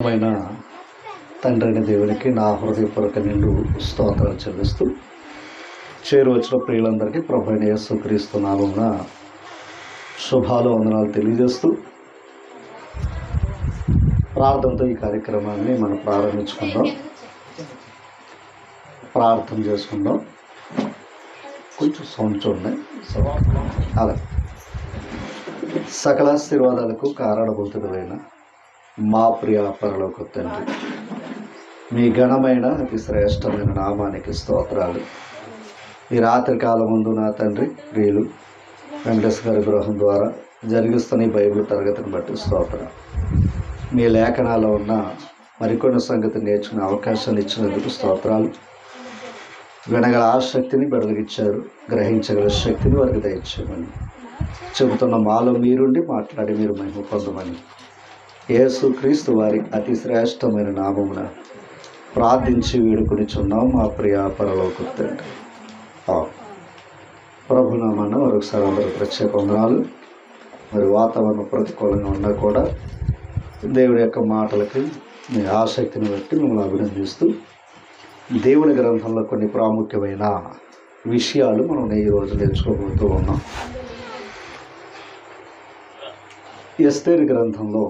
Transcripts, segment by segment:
మైన తండ్రైన దేవునికి నా హృదయపూర్వక నిండు స్తోత్రాలు చెల్లిస్తూ చేరువచ్చిన ప్రియులందరికీ ప్రభువైన యేసుక్రీస్తు నామమున శుభాలు వందనాలు తెలియజేస్తూ ప్రార్థనతో ఈ కార్యక్రమాన్ని మనం ప్రారంభించుకుందాం. ప్రార్థన చేసుకుందాం. కొంచెం సౌండ్ చూడండి. అలా సకల ఆశీర్వాదాలకు కారణభూతుడైన మా ప్రియ పరలోక తండ్రి, మీ ఘనమైన అతి శ్రేష్టమైన నామానికి స్తోత్రాలు. ఈ రాత్రి కాలం ముందు నా తండ్రి ప్రియులు వెంకటేశ్వర గారి గృహం ద్వారా జరిగిస్తున్న ఈ బైబిల్ తరగతిని బట్టి స్తోత్రాలు. మీ లేఖనాల్లో ఉన్న మరికొన్ని సంగతి నేర్చుకునే అవకాశాలు ఇచ్చినందుకు స్తోత్రాలు. వినగల ఆసక్తిని బెడలిగిచ్చారు, గ్రహించగల శక్తిని వారికి దయచేయమని చెబుతున్న మాలో మీరుండి మాట్లాడి మీరు మహిమ పొందమని యేసుక్రీస్తు వారి అతి శ్రేష్టమైన నామమున ప్రార్థించి వేడుకొనిచున్నాం మా ప్రియ పరలోక తండ్రి. ప్రభునామన్న మరొకసారి అందరూ ప్రత్యేక వందనాలు. మరి వాతావరణం ప్రతికూలంగా ఉన్నా కూడా దేవుడి యొక్క మాటలకి మీ ఆసక్తిని బట్టి మిమ్మల్ని అభినందిస్తూ దేవుని గ్రంథంలో కొన్ని ప్రాముఖ్యమైన విషయాలు మనం ఈరోజు నేర్చుకోబోతూ ఉన్నాం. ఎస్తేరు గ్రంథంలో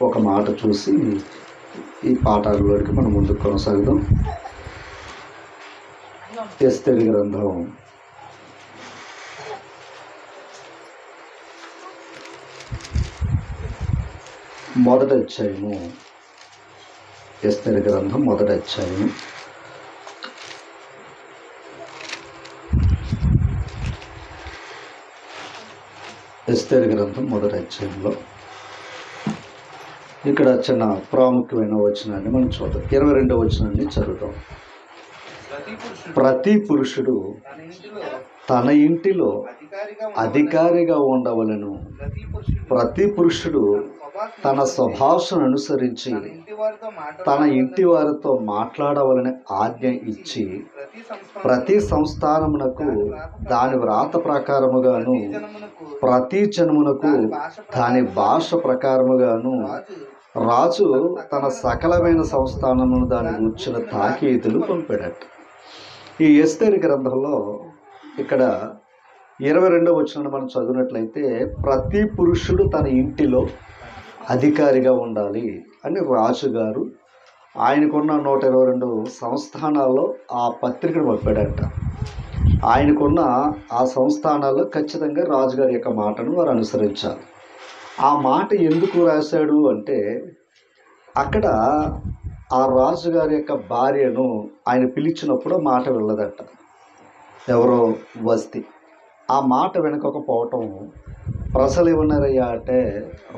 ఒక మాట చూసి ఈ పాఠాలలోకి మనం ముందుకు కొనసాగుదాం. ఎస్తేరు గ్రంథం మొదటి అధ్యాయము. ఎస్తేరు గ్రంథం మొదటి అధ్యాయము. ఎస్తేరు గ్రంథం మొదటి అధ్యాయంలో ఇక్కడ చిన్న ప్రాముఖ్యమైన వచనాన్ని మనం చూద్దాం. 22వ వచనాన్ని చదువుతాం. ప్రతి పురుషుడు తన ఇంటిలో అధికారిగా ఉండవలను. ప్రతి పురుషుడు తన స్వభాషను అనుసరించి తన ఇంటి వారితో మాట్లాడవలని ఆజ్ఞ ఇచ్చి ప్రతి సంస్థానమునకు దాని వ్రాత ప్రకారముగాను ప్రతి జనమునకు దాని భాష ప్రకారముగాను రాజు తన సకలమైన సంస్థానమును దాని గూర్చిన తాకీదులు పంపాడట. ఈ ఎస్తేరు గ్రంథంలో ఇక్కడ 22వ వచనాన్ని మనం చదివినట్లయితే ప్రతి పురుషుడు తన ఇంటిలో అధికారిగా ఉండాలి అని రాజుగారు ఆయనకున్న 122 సంస్థానాల్లో ఆ పత్రికను పంపాడట. ఆయనకున్న ఆ సంస్థానాల్లో ఖచ్చితంగా రాజుగారి యొక్క మాటను వారు అనుసరించాలి. ఆ మాట ఎందుకు రాశాడు అంటే అక్కడ ఆ రాజుగారి యొక్క భార్యను ఆయన పిలిచినప్పుడు మాట వెళ్ళదట. ఎవరో వస్తి. ఆ మాట వెనకపోవటం ప్రజలు ఏమన్నారయ్యా అంటే,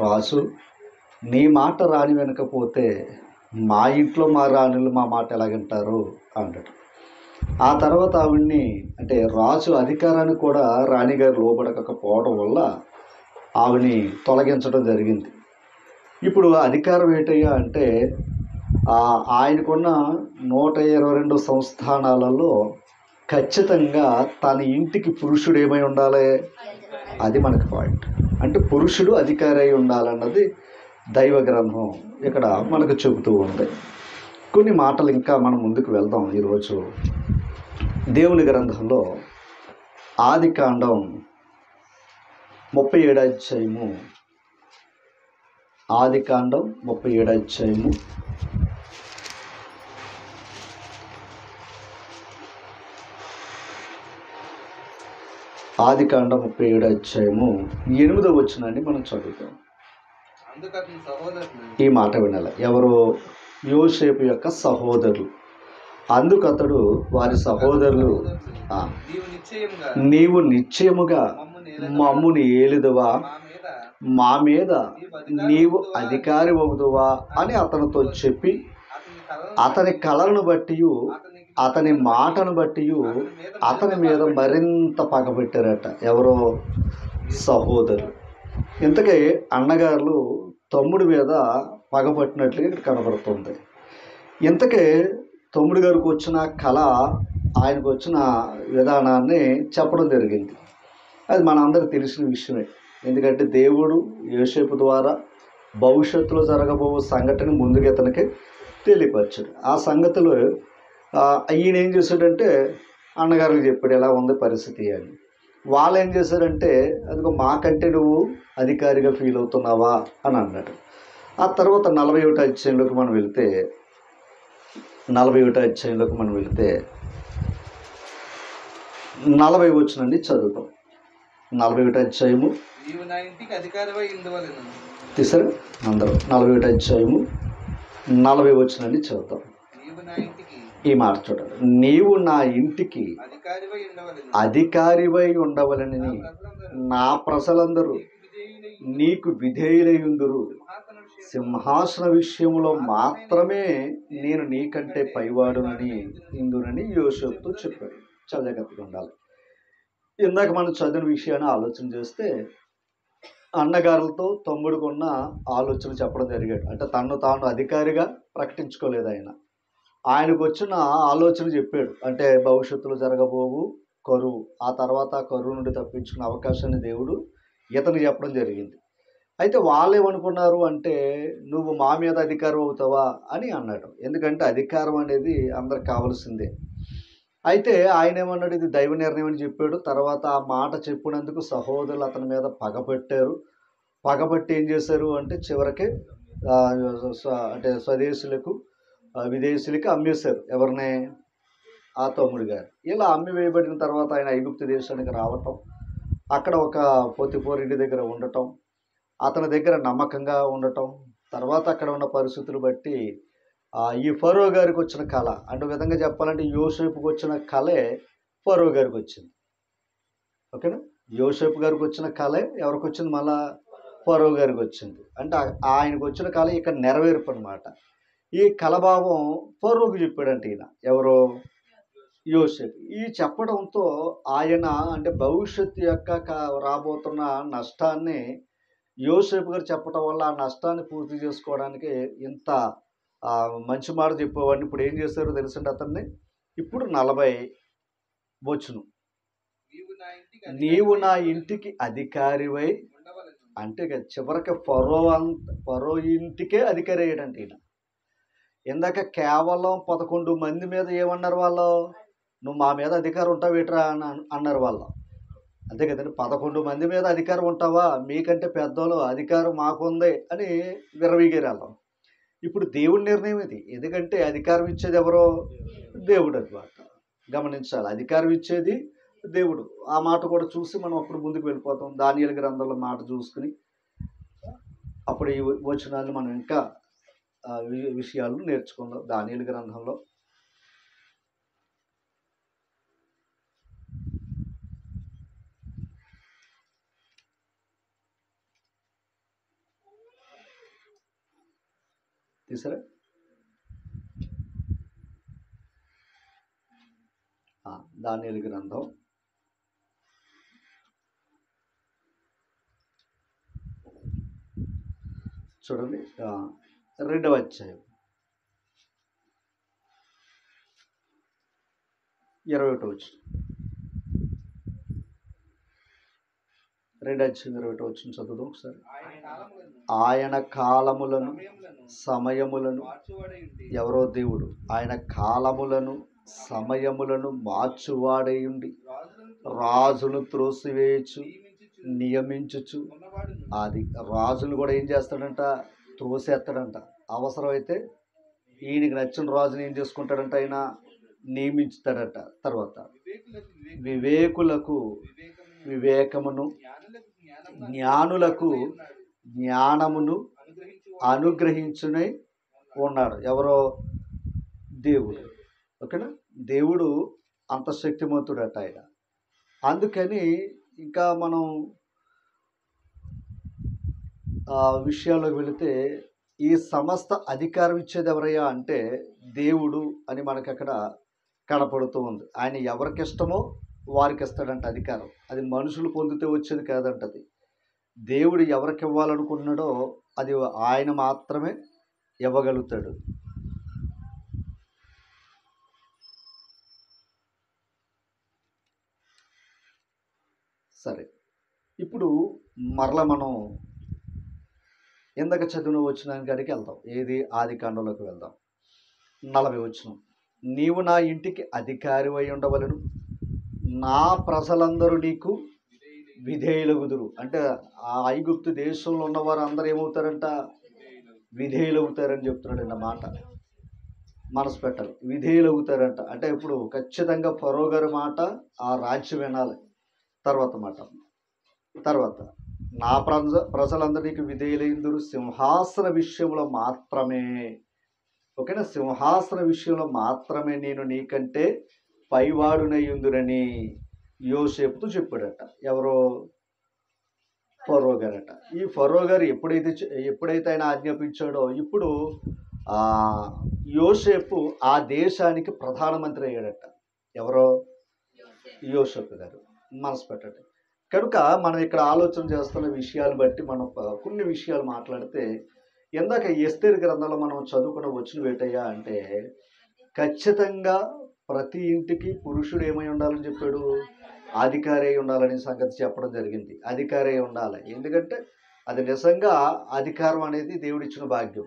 రాజు నీ మాట రాని వెనకపోతే మా ఇంట్లో మా రాణులు మా మాట ఎలాగంటారు అన్నాడు. ఆ తర్వాత ఆవిడ్ని అంటే రాజు అధికారాన్ని కూడా రాణిగారు లోబడకపోవడం వల్ల ఆవిడ్ని తొలగించడం జరిగింది. ఇప్పుడు అధికారం ఏంటయ్యా అంటే ఆయనకున్న 122 సంస్థానాలలో ఖచ్చితంగా తన ఇంటికి పురుషుడు ఏమై ఉండాలి, అది మనకు పాయింట్. అంటే పురుషుడు అధికారి అయి ఉండాలన్నది దైవ గ్రంథం ఇక్కడ మనకు చెబుతూ ఉంది. కొన్ని మాటలు ఇంకా మనం ముందుకు వెళ్దాం. ఈరోజు దేవుని గ్రంథంలో ఆదికాండం 37వ అధ్యాయము. ఆదికాండం 37వ అధ్యాయము ఆదికాండం 37వ అధ్యాయము 8వ వచనాన్ని మనం చదువుతాం. ఈ మాట వినాలి. ఎవరో యోసేపు యొక్క సహోదరులు. అందుకతడు వారి సహోదరులు, నీవు నిశ్చయముగా మమ్ముని ఏలుదువా, మా మీద నీవు అధికారి అవుదువా అని అతనితో చెప్పి అతని కళలను బట్టి అతని మాటను బట్టి అతని మీద మరింత పగబెట్టారట. ఎవరో సహోదరులు. ఇంతకీ అన్నగారులు తమ్ముడి మీద పగపట్టినట్లుగా ఇక్కడ కనబడుతుంది. ఇంతకీ తమ్ముడి గారికి వచ్చిన కళ, ఆయనకు వచ్చిన విధానాన్ని చెప్పడం జరిగింది. అది మనందరికి తెలిసిన విషయమే. ఎందుకంటే దేవుడు యోసేపు ద్వారా భవిష్యత్తులో జరగబో సంఘటన ముందుగా ఇతనికి తెలియపరచాడు. ఆ సంగతులు ఈయన ఏం చేశాడంటే అన్నగారికి చెప్పాడు, ఎలా ఉంది పరిస్థితి అని. వాళ్ళు ఏం చేశారంటే, అదిగో మాకంటే నువ్వు అధికారిగా ఫీల్ అవుతున్నావా అని అన్నాడు. ఆ తర్వాత 41వ అధ్యాయంలోకి మనం వెళితే 40 వచనాన్ని చదువుతాం. 41వ అధ్యాయము తీసారా అందరూ? 41వ అధ్యాయము 40 వచనాన్ని చదువుతాం. ఈ మాట చూడాలి. నీవు నా ఇంటికి అధికారివై ఉండవలని నా ప్రజలందరూ నీకు విధేయులయుందురు. సింహాసన విషయంలో మాత్రమే నేను నీకంటే పైవాడునని ఇందునని యోసేపుతో చెప్పాడు. చాలా జాగ్రత్తగా ఉండాలి. ఇందాక మనం చదివిన విషయాన్ని ఆలోచన చేస్తే అన్నగారులతో తమ్ముడికి ఉన్న ఆలోచన చెప్పడం జరిగాడు. అంటే తను తాను అధికారిగా ప్రకటించుకోలేదు ఆయనకు వచ్చిన ఆలోచన చెప్పాడు. అంటే భవిష్యత్తులో జరగబోవు కరువు, ఆ తర్వాత కరువు నుండి తప్పించుకునే అవకాశాన్ని దేవుడు ఇతను చెప్పడం జరిగింది. అయితే వాళ్ళు ఏమనుకున్నారు అంటే, నువ్వు మా మీద అధికారం అవుతావా అని అన్నాడు. ఎందుకంటే అధికారం అనేది అందరికి కావాల్సిందే. అయితే ఆయన ఏమన్నాడు, ఇది దైవ నిర్ణయం అని చెప్పాడు. తర్వాత ఆ మాట చెప్పినందుకు సహోదరులు అతని మీద పగబట్టారు. పగబట్టి ఏం చేశారు అంటే చివరికి అంటే స్వదేశులకు విదేశీయులకి అమ్మేశారు. ఎవరిని? ఆ తమ్ముడు గారు. ఇలా అమ్మి వేయబడిన తర్వాత ఆయన ఐగుప్తు దేశానికి రావటం, అక్కడ ఒక పొతిపోరు ఇంటి దగ్గర ఉండటం, అతని దగ్గర నమ్మకంగా ఉండటం, తర్వాత అక్కడ ఉన్న పరిస్థితులు బట్టి ఈ ఫరో గారికి వచ్చిన కళ, అంటే విధంగా చెప్పాలంటే యోసేపుకి వచ్చిన కళే ఫరో గారికి వచ్చింది. ఓకేనా? యోసేపు గారికి వచ్చిన కళే ఎవరికి వచ్చింది? మళ్ళా ఫరో గారికి వచ్చింది. అంటే ఆయనకు వచ్చిన కళ ఇక్కడ నెరవేర్పు అనమాట. ఈ కలభావం ఫరోకు చెప్పాడంటే ఈయన ఎవరో యోసేపు. ఈ చెప్పడంతో ఆయన అంటే భవిష్యత్తు యొక్క రాబోతున్న నష్టాన్ని యోసేపు గారు చెప్పడం వల్ల ఆ నష్టాన్ని పూర్తి చేసుకోవడానికి ఇంత మంచి మాట చెప్పేవాడిని ఇప్పుడు ఏం చేశారో తెలుసండి అతన్ని. ఇప్పుడు 40 వచనం, నీవు నా ఇంటికి అధికారివై, అంటే చివరికి ఫరో ఇంటికే అధికారి అయ్యాడంటే ఈయన. ఇందాక కేవలం 11 మంది మీద ఏమన్నారు వాళ్ళు? నువ్వు మా మీద అధికారం ఉంటావేట్రా అని అన్నారు వాళ్ళు. అంతే కదండి. 11 మంది మీద అధికారం ఉంటావా? మీకంటే పెద్దోళ్ళు అధికారం మాకుంది అని విర్రవీగారు వాళ్ళు. ఇప్పుడు దేవుడి నిర్ణయం ఇది. ఎందుకంటే అధికారం ఇచ్చేది ఎవరో? దేవుడు అన్నమాట. గమనించాలి, అధికారం ఇచ్చేది దేవుడు. ఆ మాట కూడా చూసి మనం అప్పుడు ముందుకు వెళ్ళిపోతాం. దానియేలు గ్రంథంలో మాట చూసుకుని అప్పుడు ఈ వచనాలు మనం ఇంకా విషయాలను నేర్చుకుందాం. దానియేలు గ్రంథంలో తీసారా? దానియేలు గ్రంథం చూడండి, 2వ అధ్యాయం 21వ వచనం. 2వ అధ్యాయం 21వ వచనం చదువుదాం ఒకసారి. ఆయన కాలములను సమయములను, ఎవరో దేవుడు, ఆయన కాలములను సమయములను మార్చువాడై ఉండి రాజును త్రోసివేయచ్చు నియమించుచు. అది రాజును కూడా ఏం చేస్తాడంట? త్రోసేస్తాడంట. అవసరమైతే ఈయనకి నచ్చిన రాజుని ఏం చేసుకుంటాడంట? ఆయన నియమించుతాడట. తర్వాత వివేకులకు వివేకమును, జ్ఞానులకు జ్ఞానమును అనుగ్రహించునై ఉన్నాడు. ఎవరో? దేవుడు. ఓకేనా? దేవుడు అంత శక్తిమంతుడట ఆయన. అందుకని ఇంకా మనం విషయాల్లోకి వెళితే ఈ సమస్త అధికారం ఇచ్చేది ఎవరయ్యా అంటే దేవుడు అని మనకి అక్కడ కనపడుతూ ఉంది. ఆయన ఎవరికి ఇష్టమో వారికి ఇస్తాడంట అధికారం. అది మనుషులు పొందితే వచ్చేది కాదంటది. దేవుడు ఎవరికి ఇవ్వాలనుకున్నాడో అది ఆయన మాత్రమే ఇవ్వగలుగుతాడు. సరే, ఇప్పుడు మరలా మనం ఇందాక చదివిన వచనానికి కాడికి వెళ్దాం. ఏది? ఆదికాండంలోకి వెళ్దాం. 40 వచనం. నీవు నా ఇంటికి అధికారివై ఉండవలెను, నా ప్రజలందరూ నీకు విధేయులగుదురు. అంటే ఆ ఐగుప్తు దేశంలో ఉన్నవారు అందరూ ఏమవుతారంట? విధేయులవుతారని చెప్తున్నాడండి. ఆ మాట మనసు పెట్టాలి. విధేయులవుతారంట. అంటే ఇప్పుడు ఖచ్చితంగా ఫరో గారి మాట ఆ రాజ్యం వినాలి. తర్వాత నా ప్రజలందరికీ విధేయులైందురు సింహాసన విషయంలో మాత్రమే. ఓకేనా? సింహాసన విషయంలో మాత్రమే నేను నీకంటే పైవాడునయ్యుందురని యోసేపుతో చెప్పాడట. ఎవరో? ఫరో గారట. ఈ ఫరో గారు ఎప్పుడైతే ఆయన ఆజ్ఞాపించాడో ఇప్పుడు యోసేపు ఆ దేశానికి ప్రధానమంత్రి అయ్యాడట. ఎవరో? యోసేపు గారు. మనసు పెట్టండి. కనుక మనం ఇక్కడ ఆలోచన చేస్తున్న విషయాలు బట్టి మనం కొన్ని విషయాలు మాట్లాడితే, ఇందాక ఎస్తేరు గ్రంథంలో మనం చదువుకున్న వచనం ఏంటయ్యా అంటే, ఖచ్చితంగా ప్రతి ఇంటికి పురుషుడు ఏమై ఉండాలని చెప్పాడు? అధికారి అయి ఉండాలని సంగతి చెప్పడం జరిగింది. అధికారి అయి ఉండాలి. ఎందుకంటే అది నిజంగా అధికారం అనేది దేవుడిచ్చిన భాగ్యం.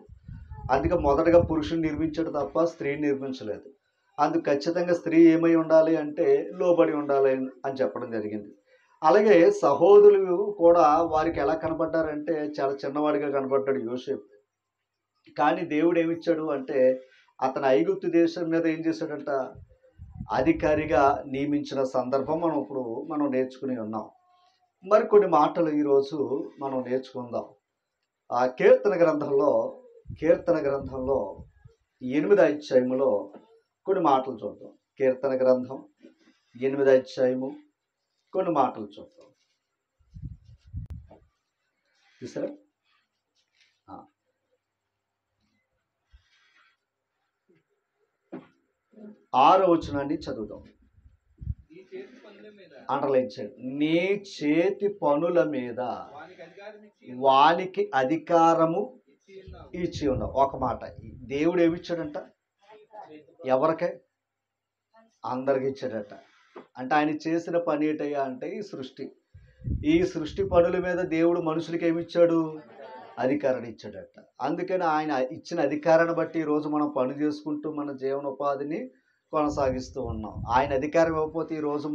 అందుకే మొదటగా పురుషుని నిర్మించాడు తప్ప స్త్రీని నిర్మించలేదు. అందుకు ఖచ్చితంగా స్త్రీ ఏమై ఉండాలి అంటే లోబడి ఉండాలి అని చెప్పడం జరిగింది. అలాగే సహోదరులు కూడా వారికి ఎలా కనబడ్డారంటే చాలా చిన్నవాడిగా కనబడ్డాడు యోసేపు. కానీ దేవుడు ఏమిచ్చాడు అంటే అతను ఐగుప్తు దేశం మీద ఏం చేశాడంట? అధికారిగా నియమించిన సందర్భం మనం నేర్చుకుని ఉన్నాం. మరికొన్ని మాటలు ఈరోజు మనం నేర్చుకుందాం. ఆ కీర్తన గ్రంథంలో 8వ అధ్యాయములో కొన్ని మాటలు చూద్దాం. కీర్తన గ్రంథం 8వ అధ్యాయము కొన్ని మాటలు చూద్దాం. చూసారా? 6వ వచనాన్ని చదువుదాం. అండర్లైన్ చేయండి. నీ చేతి పనుల మీద వానికి అధికారము ఇచ్చి ఉన్నావు. ఒక మాట, దేవుడు ఏమిచ్చాడంట? ఎవరికే? అందరికి ఇచ్చాడట. అంటే ఆయన చేసిన పని ఏంటయ్యా అంటే ఈ సృష్టి పనుల మీద దేవుడు మనుషులకి ఏమిచ్చాడు? అధికారాన్ని ఇచ్చాడట. అందుకని ఆయన ఇచ్చిన అధికారాన్ని బట్టి ఈరోజు మనం పని చేసుకుంటూ మన జీవనోపాధిని కొనసాగిస్తూ ఉన్నాం. ఆయన అధికారం ఇవ్వకపోతే ఈరోజు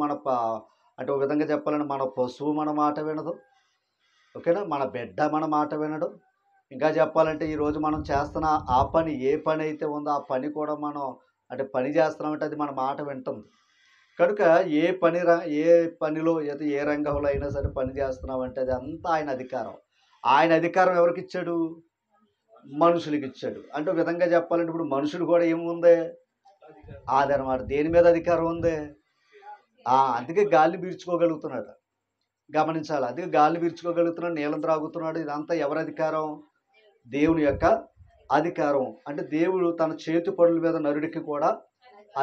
అంటే ఒక విధంగా చెప్పాలంటే మన పశువు మన మాట వినదు. ఓకేనా? మన బిడ్డ మన మాట వినడు. ఇంకా చెప్పాలంటే ఈరోజు మనం చేస్తున్న ఆ పని, ఏ పని అయితే ఉందో ఆ పని కూడా మనం అంటే పని చేస్తున్నామంటే అది మన మాట వింటుంది. కనుక ఏ పనిలో ఏ రంగంలో అయినా సరే పని చేస్తున్నామంటే అది అంతా ఆయన అధికారం. ఆయన అధికారం ఎవరికి ఇచ్చాడు? మనుషులకి ఇచ్చాడు. అంటే ఒక విధంగా చెప్పాలంటే ఇప్పుడు మనుషుడు కూడా ఏముంది? అదనమాట. దేని మీద అధికారం ఉంది? అందుకే గాలిని పీల్చుకోగలుగుతున్నాడు. గమనించాలి. అందుకే గాలిని పీల్చుకోగలుగుతున్నాడు, నీళ్ళని త్రాగుతున్నాడు. ఇదంతా ఎవరి అధికారం? దేవుని యొక్క అధికారం. అంటే దేవుడు తన చేతి పనుల మీద నరుడికి కూడా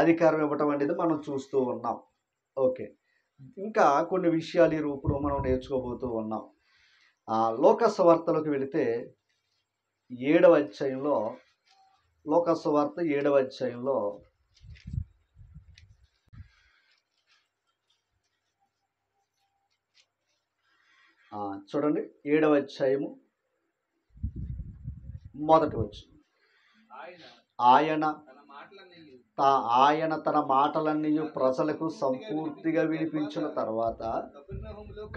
అధికారం ఇవ్వటం అనేది మనం చూస్తూ ఉన్నాం. ఓకే, ఇంకా కొన్ని విషయాలు ఇప్పుడు మనం నేర్చుకోబోతూ ఉన్నాం. లోకసువార్తలోకి వెళితే 7వ అధ్యాయంలో, లోకసువార్త 7వ అధ్యాయంలో చూడండి. 7వ అధ్యాయము 1వ వచనం. ఆయన తన మాటలన్నీ ప్రజలకు సంపూర్తిగా వినిపించిన తర్వాత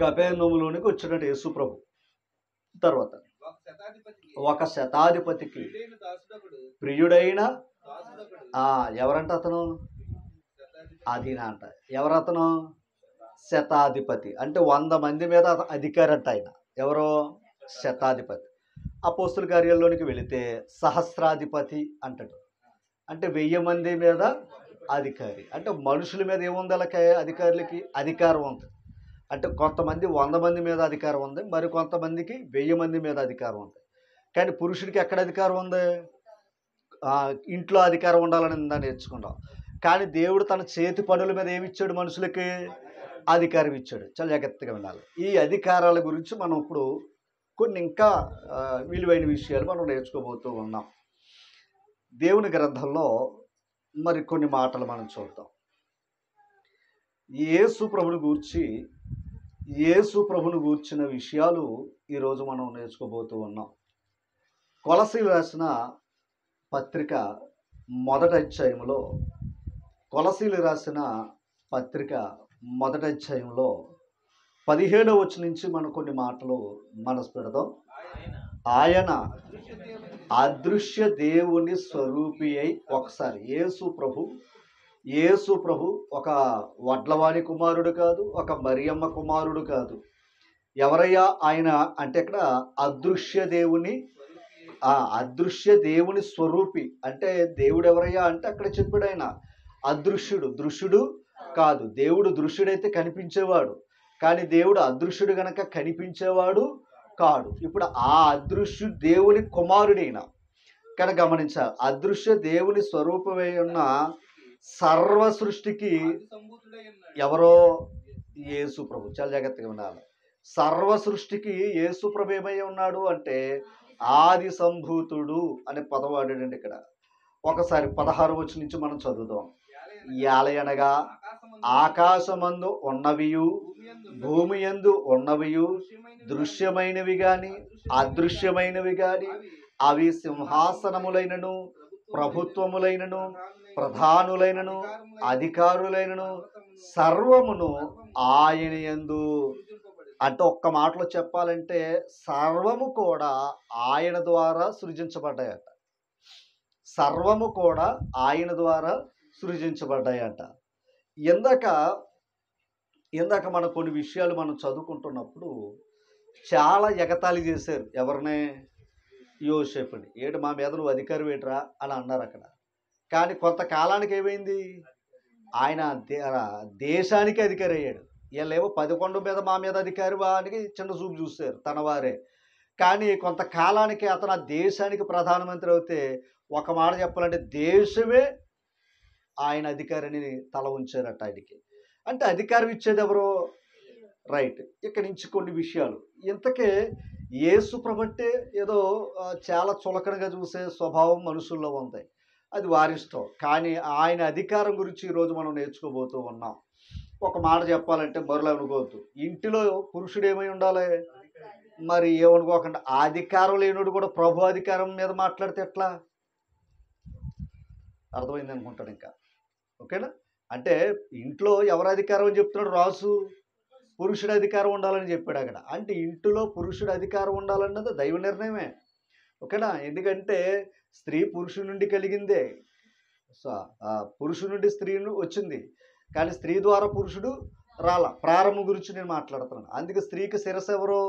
కపెర్నహూములోనికి వచ్చినట్టు యేసు ప్రభు. తర్వాత ఒక శతాధిపతికి ప్రియుడైన ఎవరంట అతను? అదీనా అంట. ఎవరతను? శతాధిపతి. అంటే 100 మంది మీద అధికారి అంట ఆయన. ఎవరో? శతాధిపతి. అపోస్తుల కార్యాల్లోనికి వెళితే సహస్రాధిపతి అంటాడు. అంటే 1000 మంది మీద అధికారి. అంటే మనుషుల మీద ఏముంది? వాళ్ళకి అధికారులకి అధికారం ఉంది. అంటే కొంతమంది 100 మంది మీద అధికారం ఉంది, మరి కొంతమందికి 1000 మంది మీద అధికారం ఉంది. కానీ పురుషుడికి ఎక్కడ అధికారం ఉంది? ఇంట్లో అధికారం ఉండాలని నేర్చుకుంటాం. కానీ దేవుడు తన చేతి పనుల మీద ఏమిచ్చాడు? మనుషులకి అధికారం ఇచ్చాడు. చాలా జాగ్రత్తగా వినాలి. ఈ అధికారాల గురించి మనం ఇప్పుడు కొన్ని ఇంకా విలువైన విషయాలు మనం నేర్చుకోబోతూ ఉన్నాం. దేవుని గ్రంథంలో మరి కొన్ని మాటలు మనం చూద్దాం. యేసు ప్రభుని గూర్చిన విషయాలు ఈరోజు మనం నేర్చుకోబోతూ ఉన్నాం. కొలసీలు రాసిన పత్రిక మొదటి అధ్యాయంలో కొలసీలు రాసిన పత్రిక మొదటి అధ్యాయంలో 17వ వచనం నుంచి మనం కొన్ని మాటలు మనసు పెడదాం. ఆయన అదృశ్య దేవుని స్వరూపి అయి, ఒకసారి యేసు ప్రభు ఒక వడ్లవాణి కుమారుడు కాదు, ఒక మరియమ్మ కుమారుడు కాదు. ఎవరయ్యా ఆయన అంటే ఇక్కడ అదృశ్య దేవుని స్వరూపి అంటే దేవుడు ఎవరయ్యా అంటే అక్కడ చెప్పాడు ఆయన దృశ్యుడు కాదు. దేవుడు దృశ్యుడైతే కనిపించేవాడు, కానీ దేవుడు అదృశ్యుడు గనక కనిపించేవాడు కాడు. ఇప్పుడు ఆ అదృశ్య దేవుని కుమారుడైన కనుక గమనించాలి. అదృశ్య దేవుని స్వరూపమై ఉన్న సర్వ సృష్టికి ఎవరో యేసు ప్రభు. చాలా జాగ్రత్తగా ఉండాలి. సర్వ సృష్టికి యేసు ప్రభు ఏమై ఉన్నాడు అంటే ఆది సంభూతుడు అనే పదం వాడాడండి ఇక్కడ. ఒకసారి 16వ వచనం నుంచి మనం చదువుదాం. యాలయనగా ఆకాశమందు ఉన్నవియు భూమి యందు ఉన్నవియు దృశ్యమైనవి గాని అదృశ్యమైనవి గాని అవి సింహాసనములైనను ప్రభుత్వములైనను ప్రధానులైనను అధికారులైనను సర్వమును ఆయన యందు. అంటే ఒక్క మాటలో చెప్పాలంటే సర్వము కూడా ఆయన ద్వారా సృజించబడ్డాయట. సర్వము కూడా ఆయన ద్వారా సృజించబడ్డాయట. ఇందాక మనం కొన్ని విషయాలు మనం చదువుకుంటున్నప్పుడు చాలా ఎగతాళి చేశారు. ఎవరినే? యోసేపుని. ఏడు మా మీద నువ్వు అధికారి వేటరా అని అన్నారు అక్కడ. కానీ కొంతకాలానికి ఏమైంది? ఆయన దేశానికి అధికారి అయ్యాడు. వీళ్ళేమో 11 మీద మా మీద అధికారి అని చిన్న చూపు చూశారు తన వారే. కానీ కొంతకాలానికి అతను ఆ దేశానికి ప్రధానమంత్రి అవుతే ఒక మాట చెప్పాలంటే దేశమే ఆయన అధికారిని తల ఉంచారట ఆయనకి. అంటే అధికారం ఇచ్చేది ఎవరో? రైట్. ఇక్కడి నుంచి కొన్ని విషయాలు. ఇంతకే యేసు ప్రభు అంటే ఏదో చాలా చులకనగా చూసే స్వభావం మనుషుల్లో ఉంది. అది వారిష్టం. కానీ ఆయన అధికారం గురించి ఈరోజు మనం నేర్చుకోబోతూ ఉన్నాం. ఒక మాట చెప్పాలంటే మరలా అనుకోవద్దు. ఇంటిలో పురుషుడు ఏమై ఉండాలి? మరి ఏమనుకోకుండా ఆ అధికారం లేనుడు కూడా ప్రభు అధికారం మీద మాట్లాడితే ఎట్లా? అర్థమైంది అనుకుంటాడు ఇంకా. ఓకేనా? అంటే ఇంట్లో ఎవరి అధికారం అని చెప్తున్నాడు? రాజు పురుషుడి అధికారం ఉండాలని చెప్పాడు అక్కడ. అంటే ఇంటిలో పురుషుడి అధికారం ఉండాలన్నది దైవ నిర్ణయమే. ఓకేనా? ఎందుకంటే స్త్రీ పురుషుడి నుండి కలిగిందే. సో పురుషుడి నుండి స్త్రీ వచ్చింది, కానీ స్త్రీ ద్వారా పురుషుడు రాలా. ప్రారంభం గురించి నేను మాట్లాడుతున్నాను. అందుకే స్త్రీకి శిరస్సు ఎవరో?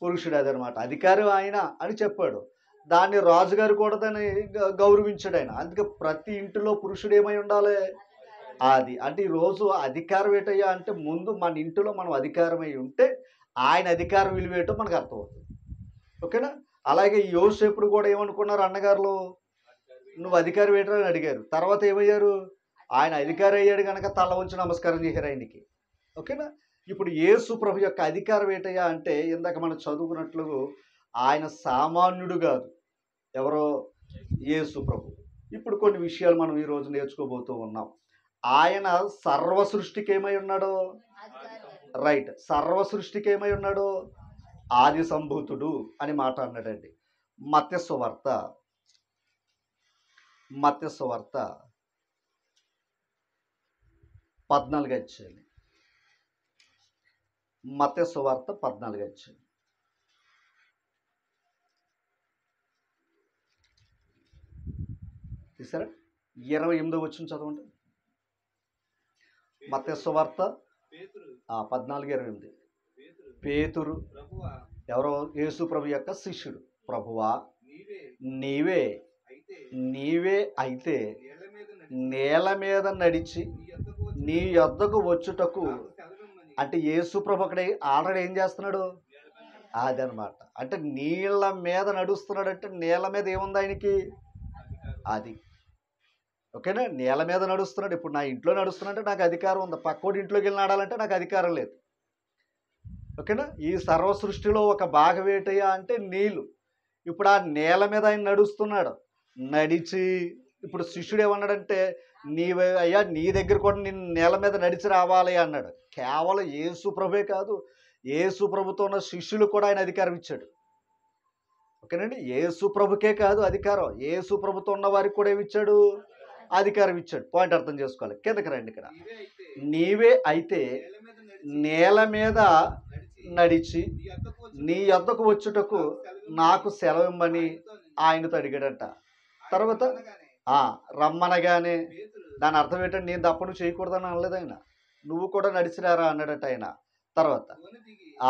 పురుషుడు. అదనమాట. అధికారం ఆయన అని చెప్పాడు. దాన్ని రాజుగారు కూడా దాన్ని గౌరవించాడు ఆయన. అందుకే ప్రతి ఇంటిలో పురుషుడు ఏమై ఉండాలి? అది. అంటే ఈరోజు అధికారం ఏంటయ్యా అంటే ముందు మన ఇంటిలో మనం అధికారమై ఉంటే ఆయన అధికారం విలువేయటం మనకు అర్థమవుతుంది. ఓకేనా? అలాగే యోసేపుడు కూడా ఏమనుకున్నారు అన్నగారులు? నువ్వు అధికారం ఏంటో అని అడిగారు. తర్వాత ఏమయ్యారు? ఆయన అధికారి అయ్యాడు కనుక తల ఉంచి నమస్కారం చేశారు ఆయనకి. ఓకేనా? ఇప్పుడు యేసు ప్రభు యొక్క అధికారం ఏంటయ్యా అంటే ఇందాక మనం చదువుకున్నట్లు ఆయన సామాన్యుడు కాదు. ఎవరో? యేసు ప్రభు. ఇప్పుడు కొన్ని విషయాలు మనం ఈరోజు నేర్చుకోబోతూ ఉన్నాం. ఆయన సర్వ సృష్టికి ఏమై ఉన్నాడో? రైట్. సర్వ సృష్టికి ఏమై ఉన్నాడో? ఆది సంభూతుడు అని మాట అన్నాడండి. మత్తయి సువార్త 14 అధ్యాయం. మత్తయి సువార్త 14 అధ్యాయం. తీసారా? 28వ వచనం చదవండి. మత్తయి సువార్త 14:28. పేతురు ఎవరో? యేసు ప్రభు యొక్క శిష్యుడు. ప్రభువా నీవే అయితే నేల మీద నడిచి నీ యొద్దకు వచ్చుటకు. అంటే యేసు ప్రభు అక్కడ ఆల్రెడీ ఏం చేస్తున్నాడు? అదనమాట. అంటే నీళ్ళ మీద నడుస్తున్నాడు. అంటే నేల మీద ఏముంది ఆయనకి? అది. ఓకేనా? నేల మీద నడుస్తున్నాడు. ఇప్పుడు నా ఇంట్లో నడుస్తున్నట్టే నాకు అధికారం ఉంది. పక్కోటి ఇంట్లోకి వెళ్ళి నడాలంటే నాకు అధికారం లేదు. ఓకేనా? ఈ సర్వ సృష్టిలో ఒక భాగం ఏంటయ్యా అంటే నీళ్ళు. ఇప్పుడు ఆ నేల మీద ఆయన నడుస్తున్నాడు. నడిచి ఇప్పుడు శిష్యుడు ఏమన్నాడంటే నీవే అయ్యా, నీ దగ్గర కూడా నేను నేల మీద నడిచి రావాలి అన్నాడు. కేవలం యేసు ప్రభువే కాదు, యేసు ప్రభుతో ఉన్న శిష్యులు కూడా ఆయన అధికారం ఇచ్చాడు. ఓకేనండి. యేసు ప్రభుకే కాదు అధికారం, యేసు ప్రభుతో ఉన్న వారికి కూడా ఏమిచ్చాడు? అధికారం ఇచ్చాడు. పాయింట్ అర్థం చేసుకోవాలి. కిందకి రండి. ఇక్కడ నీవే అయితే నేల మీద నడిచి నీ యొద్దకు వచ్చుటకు నాకు సెలవిమ్మని ఆయనతో అడిగాడంట. తర్వాత రమ్మనగానే దాని అర్థం ఏంటంటే నేను తప్ప నువ్వు చేయకూడదని అనలేదు ఆయన. నువ్వు కూడా నడిచిరారా అన్నాడట ఆయన. తర్వాత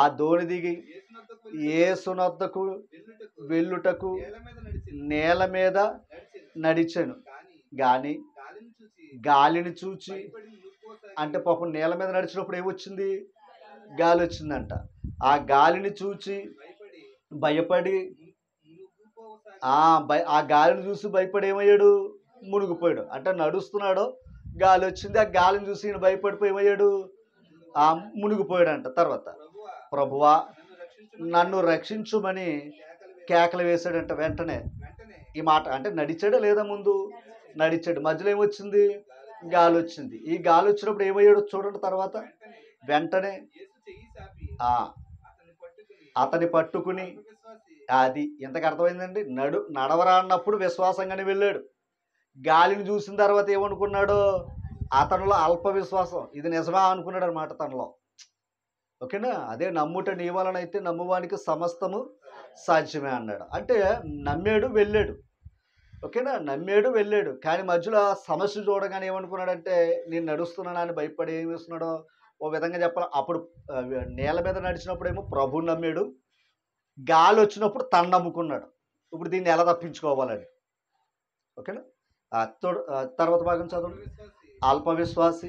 ఆ దోణి దిగి యేసునొద్దకు వెళ్ళుటకు నేల మీద నడిచాను గాని గాలిని చూచి, అంటే పాపం నేల మీద నడిచినప్పుడు ఏమొచ్చింది? గాలి వచ్చిందంట. ఆ గాలిని చూచి భయపడి ఆ గాలిని చూసి భయపడి ఏమయ్యాడు? మునిగిపోయాడు. అంటే నడుస్తున్నాడు, గాలి వచ్చింది, ఆ గాలిని చూసి ఈయన భయపడిపోయి ఏమయ్యాడు? మునిగిపోయాడంట. తర్వాత ప్రభువా నన్ను రక్షించుమని కేకలు వేశాడంట. వెంటనే ఈ మాట అంటే నడిచాడా లేదా? ముందు నడిచాడు, మధ్యలో ఏమొచ్చింది? గాలి వచ్చింది. ఈ గాలి వచ్చినప్పుడు ఏమయ్యాడు చూడండి. తర్వాత వెంటనే అతని పట్టుకుని, అది ఎంతకు అర్థమైందండి? నడవరా అన్నప్పుడు విశ్వాసంగానే వెళ్ళాడు. గాలిని చూసిన తర్వాత ఏమనుకున్నాడు? అతనిలో అల్ప విశ్వాసం, ఇది నిజమా అనుకున్నాడు అనమాట తనలో. ఓకేనా? అదే నమ్ముట నీ వలనైతే నమ్మువానికి సమస్తము సాధ్యమే అన్నాడు. అంటే నమ్మాడు, వెళ్ళాడు. ఓకేనా? నమ్మాడు, వెళ్ళాడు. కానీ మధ్యలో సమస్య చూడగానే ఏమనుకున్నాడంటే నేను నడుస్తున్నాను అని భయపడి ఏం చేస్తున్నాడో ఓ విధంగా చెప్పాలి. అప్పుడు నేల మీద నడిచినప్పుడు ఏమో ప్రభుని నమ్మాడు, గాలి వచ్చినప్పుడు తను నమ్ముకున్నాడు. ఇప్పుడు దీన్ని ఎలా తప్పించుకోవాలని. ఓకేనా? తర్వాత భాగం చదవండి. అల్ప విశ్వాసి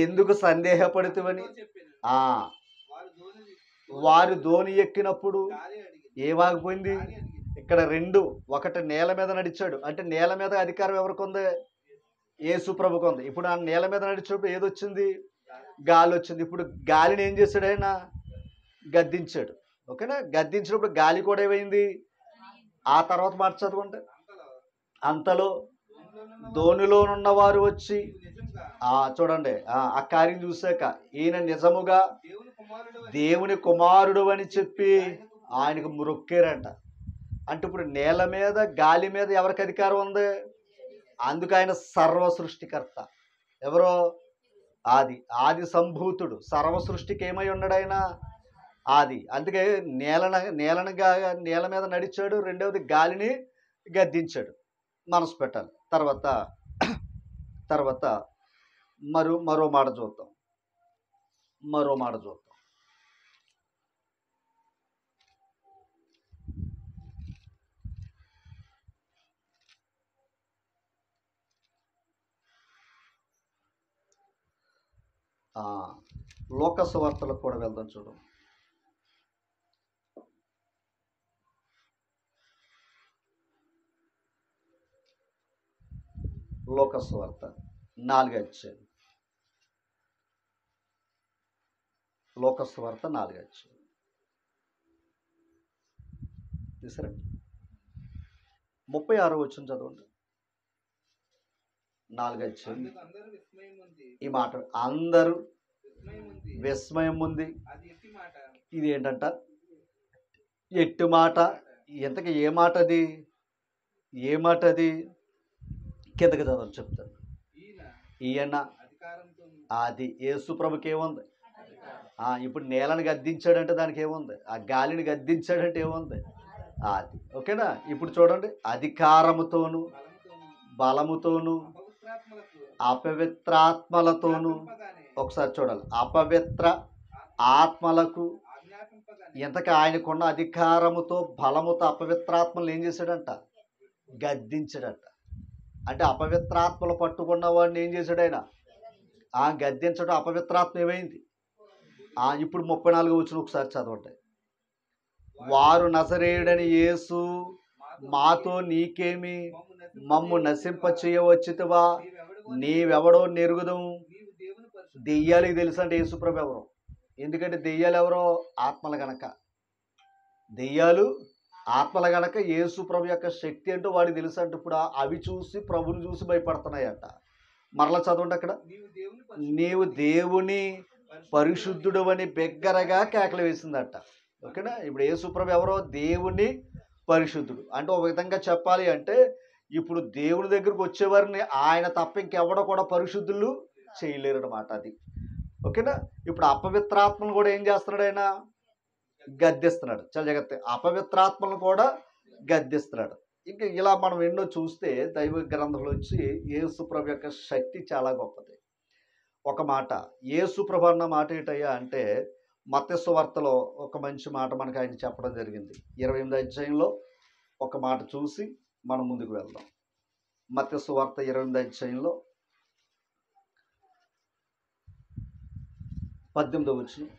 ఎందుకు సందేహపడుతువని వారు ధోని ఎక్కినప్పుడు ఏమాగిపోయింది? ఇక్కడ రెండు, ఒకటి నేల మీద నడిచాడు, అంటే నేల మీద అధికారం ఎవరికి ఉంది? యేసు ప్రభుకు ఉంది. ఇప్పుడు ఆ నేల మీద నడిచినప్పుడు ఏదొచ్చింది? గాలి వచ్చింది. ఇప్పుడు గాలిని ఏం చేశాడు? ఆయన గద్దించాడు. ఓకేనా? గద్దించినప్పుడు గాలి కూడా ఏమైంది? ఆ తర్వాత మాట చదవండి. అంతలో ధోనిలోనున్న వారు వచ్చి చూడండి, ఆ కార్యం చూశాక ఈయన నిజముగా దేవుని కుమారుడు అని చెప్పి ఆయనకు మొక్కారంట. అంటే ఇప్పుడు నేల మీద గాలి మీద ఎవరికి అధికారం ఉంది? అందుకు ఆయన సర్వ సృష్టికర్త. ఎవరో? ఆది సంభూతుడు. సర్వ సృష్టికి ఏమై ఉన్నాడు ఆయన? ఆది. అందుకే నేల మీద నడిచాడు. రెండవది గాలిని గద్దించాడు. మనసు పెట్టాలి. తర్వాత మరో మాట చూద్దాం. లోక సువార్తలకు కూడా వెళ్దాం. చూడు, లోక సువార్త 4వ అధ్యాయం. లోక సువార్త 4వ అధ్యాయం తీసారండి. 36వ వచనం చదవండి. 4వ అధ్యాయం ఈ మాట, అందరూ విస్మయం ఉంది. ఇది ఏంటంట? ఎట్టి మాట. ఎంతకి ఏ మాట అది? ఏ మాట అది? కిందకి చదవని చెప్తాను. ఈయన అది యేసు ప్రభుకి ఏముంది? ఇప్పుడు నేలను గద్దించాడంటే దానికి ఏముంది? ఆ గాలిని గద్దించాడంటే ఏముంది? అది. ఓకేనా? ఇప్పుడు చూడండి, అధికారముతోను బలముతోను అపవిత్రాత్మలతోను, ఒకసారి చూడాలి, అపవిత్ర ఆత్మలకు, ఎంతకి ఆయనకున్న అధికారముతో బలముతో అపవిత్రాత్మలు ఏం చేశాడంట? గద్దించాడంట. అంటే అపవిత్రాత్మలు పట్టుకున్న వాడిని ఏం చేశాడు ఆయన? గద్దించడం. అపవిత్రాత్మ ఏమైంది? ఇప్పుడు 34వ వచనం ఒకసారి చదవండి. వారు నజరేయుడని యేసు మాతో నీకేమి, మమ్ము నశింప చేయవచ్చితివా, నీవెవడో నెరుగుదం. దెయ్యాలకి తెలుసు అంటే యేసుప్రభు ఎవరో. ఎందుకంటే దెయ్యాలు ఎవరో? ఆత్మల గనక. దెయ్యాలు ఆత్మల గనక యేసుప్రభు యొక్క శక్తి అంటూ వాడికి తెలుసు అంటే ఇప్పుడు అవి చూసి ప్రభుని చూసి భయపడుతున్నాయంట. మరలా చదవండి అక్కడ. నీవు దేవుని పరిశుద్ధుడు అని బిగ్గరగా కేకలు వేసిందట. ఓకేనా? ఇప్పుడు యేసుప్రభు ఎవరో? దేవుని పరిశుద్ధుడు. అంటే ఒక విధంగా చెప్పాలి అంటే ఇప్పుడు దేవుని దగ్గరకు వచ్చేవారిని ఆయన తప్ప ఇంకెవడో కూడా పరిశుద్ధులు చేయలేరు అనమాట. అది ఓకేనా. ఇప్పుడు అపవిత్రాత్మను కూడా ఏం చేస్తున్నాడు ఆయన? గద్దిస్తున్నాడు. చాలా జాగ్రత్త. అపవిత్రాత్మలను కూడా గద్దిస్తున్నాడు. ఇంకా ఇలా మనం ఎన్నో చూస్తే దైవ గ్రంథంలో వచ్చి యేసు ప్రభు యొక్క శక్తి చాలా గొప్పది. ఒక మాట యేసు ప్రభు అన్న మాట ఏంటయ్యా అంటే మత్తయి సువార్తలో ఒక మంచి మాట మనకు ఆయన చెప్పడం జరిగింది. 28వ అధ్యాయంలో ఒక మాట చూసి మనం ముందుకు వెళ్దాం. మత్తయి సువార్త 28వ అధ్యాయంలో 18వ వచనం.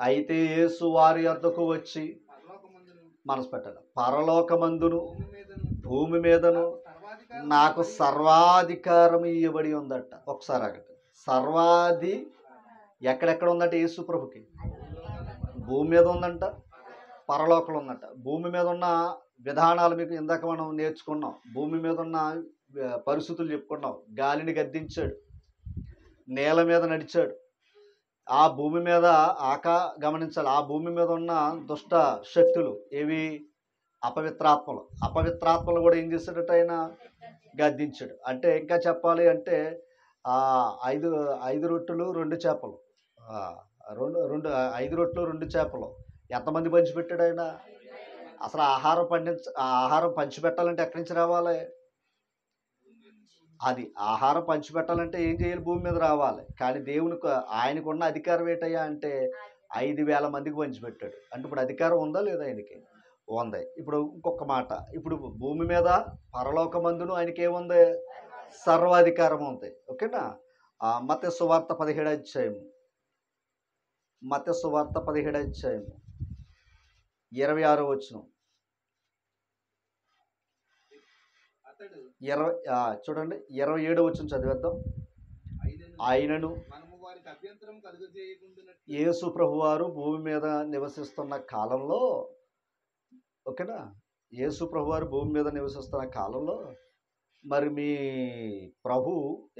అయితే యేసు వారి వద్దకు వచ్చి మనసు పెట్టాలి. పరలోకమందును భూమి మీదను నాకు సర్వాధికారం ఇవ్వబడి ఉందట. ఒకసారి ఆగండి. సర్వాది ఎక్కడెక్కడ ఉందంట? యేసు ప్రభుకి భూమి మీద ఉందంట, పరలోకంలో ఉందంట. భూమి మీద ఉన్న విధానాలు మీకు ఇందాక మనం నేర్చుకున్నాం. భూమి మీద ఉన్న పరిస్థితులు చెప్పుకున్నాం. గాలిని గద్దించాడు, నేల మీద నడిచాడు. ఆ భూమి మీద గమనించాలి, ఆ భూమి మీద ఉన్న దుష్ట శక్తులు ఏవి? అపవిత్రాత్మలు. అపవిత్రాత్మలు కూడా ఏం చేశాడట? ఆయన గద్దించాడు. అంటే ఇంకా చెప్పాలి అంటే ఐదు రొట్టెలు 2 చేపలు, 5 రొట్టెలు 2 చేపలు ఎంతమంది పంచిపెట్టాడు ఆయన? అసలు ఆహారం పంచిపెట్టాలంటే ఎక్కడి నుంచి రావాలి? అది ఆహారం పంచిపెట్టాలంటే ఏం చేయాలి? భూమి మీద రావాలి. కానీ దేవునికి ఆయనకున్న అధికారం ఏంటయ్యా అంటే 5,000 మందికి పంచిపెట్టాడు. అంటే ఇప్పుడు అధికారం ఉందా లేదా? ఆయనకి ఉంది. ఇప్పుడు ఇంకొక మాట, ఇప్పుడు భూమి మీద పరలోకమందును ఆయనకి ఏముంది? సర్వాధికారం ఉంది. ఓకేనా. మత్తయి సువార్త 17వ అధ్యాయం, మత్తయి సువార్త 17వ అధ్యాయం 26వ వచనం. చూడండి 27వ వచనం చదివేద్దాం. ఆయనను యేసు ప్రభువారు భూమి మీద నివసిస్తున్న కాలంలో, ఓకేనా, యేసు ప్రభువారు భూమి మీద నివసిస్తున్న కాలంలో మరి మీ ప్రభు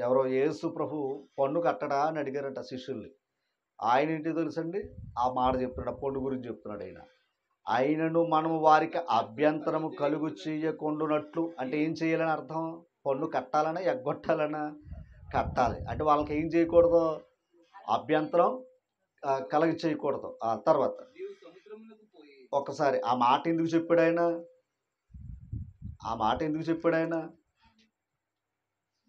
ఎవరో యేసు ప్రభు పన్ను కట్టడా అని అడిగారట శిష్యుల్ని. ఆయన ఏంటి తెలుసండి? ఆ మాట చెప్తున్నాడు, పన్ను గురించి చెప్తున్నాడు ఆయన. ఆయనను మనం వారికి అభ్యంతరము కలుగు చేయకుండానట్లు అంటే ఏం చేయాలని అర్థం? పన్ను కట్టాలనా ఎగ్గొట్టాలనా? కట్టాలి. అంటే వాళ్ళకి ఏం చేయకూడదు? అభ్యంతరం కలగ చేయకూడదు. ఆ తర్వాత ఒకసారి ఆ మాట ఎందుకు చెప్పాడు ఆయన? ఆ మాట ఎందుకు చెప్పాడు ఆయన?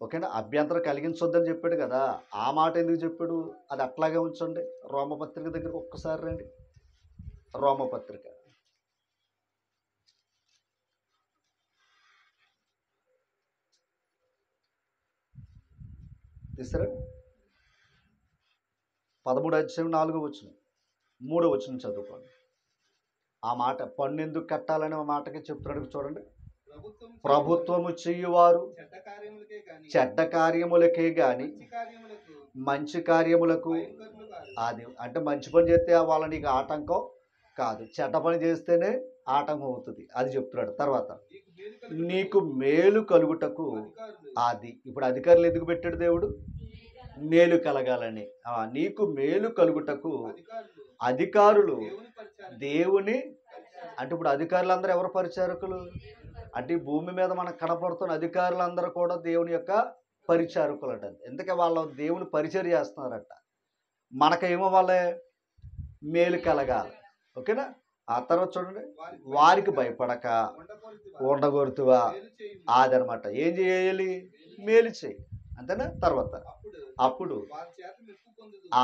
ఓకేనా. అభ్యంతరం కలిగించొద్దని చెప్పాడు కదా. ఆ మాట ఎందుకు చెప్పాడు? అది అట్లాగే ఉంచండి. రోమపత్రిక దగ్గరకు ఒక్కసారి రండి. రోమపత్రిక తీసారా? 13వ అధ్యాయం 4వ వచనం, 3వ వచనం చదువుకోండి. ఆ మాట పన్ను ఎందుకు కట్టాలనే మాటకి చెప్తున్నాడు చూడండి. ప్రభుత్వము చెయ్యువారు చెడ్డ కార్యములకే గాని మంచి కార్యములకు, అది అంటే మంచి పని చేస్తే వాళ్ళ నీకు ఆటంకం కాదు, చెడ్డ పని చేస్తేనే ఆటంకం అవుతుంది. అది చెప్తున్నాడు. తర్వాత నీకు మేలు కలుగుటకు, అది ఇప్పుడు అధికారులు ఎందుకు పెట్టాడు దేవుడు? మేలు కలగాలని. నీకు మేలు కలుగుటకు అధికారులు దేవుని, అంటే ఇప్పుడు అధికారులందరూ ఎవరు? పరిచారకులు. అంటే ఈ భూమి మీద మనకు కనపడుతున్న అధికారులందరూ కూడా దేవుని యొక్క పరిచారకులు అంట. ఎందుకంటే వాళ్ళు దేవుని పరిచర్య చేస్తున్నారట. మనకేమో వాళ్ళే మేలు కలగాలి. ఓకేనా. ఆ తర్వాత చూడండి, వారికి భయపడక ఉండగొరుతువా, అదనమాట. ఏం చేయాలి? మేలు చేయి, అంతేనా. తర్వాత అప్పుడు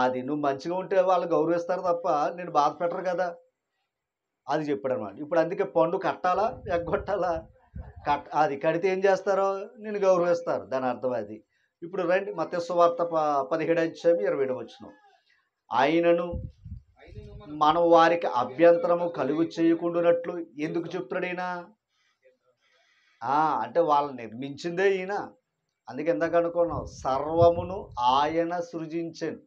అది నువ్వు మంచిగా ఉంటే వాళ్ళు గౌరవిస్తారు తప్ప నేను బాధ పెట్టరు కదా, అది చెప్పాడు అనమాట. ఇప్పుడు అందుకే పన్ను కట్టాలా ఎగ్గొట్టాలా? అది కడితే ఏం చేస్తారో నేను గౌరవిస్తారు, దాని అర్థం అది. ఇప్పుడు రండి మత్తయి సువార్త 17వ అధ్యాయం 27వ వచనం. ఆయనను మనం వారికి అభ్యంతరము కలుగు చేయకుండానట్లు ఎందుకు చెప్తున్నాడు ఈయన? అంటే వాళ్ళని నిర్మించిందే ఈయన. అందుకే ఎందాక అనుకున్నాం, సర్వమును ఆయన సృజించాను.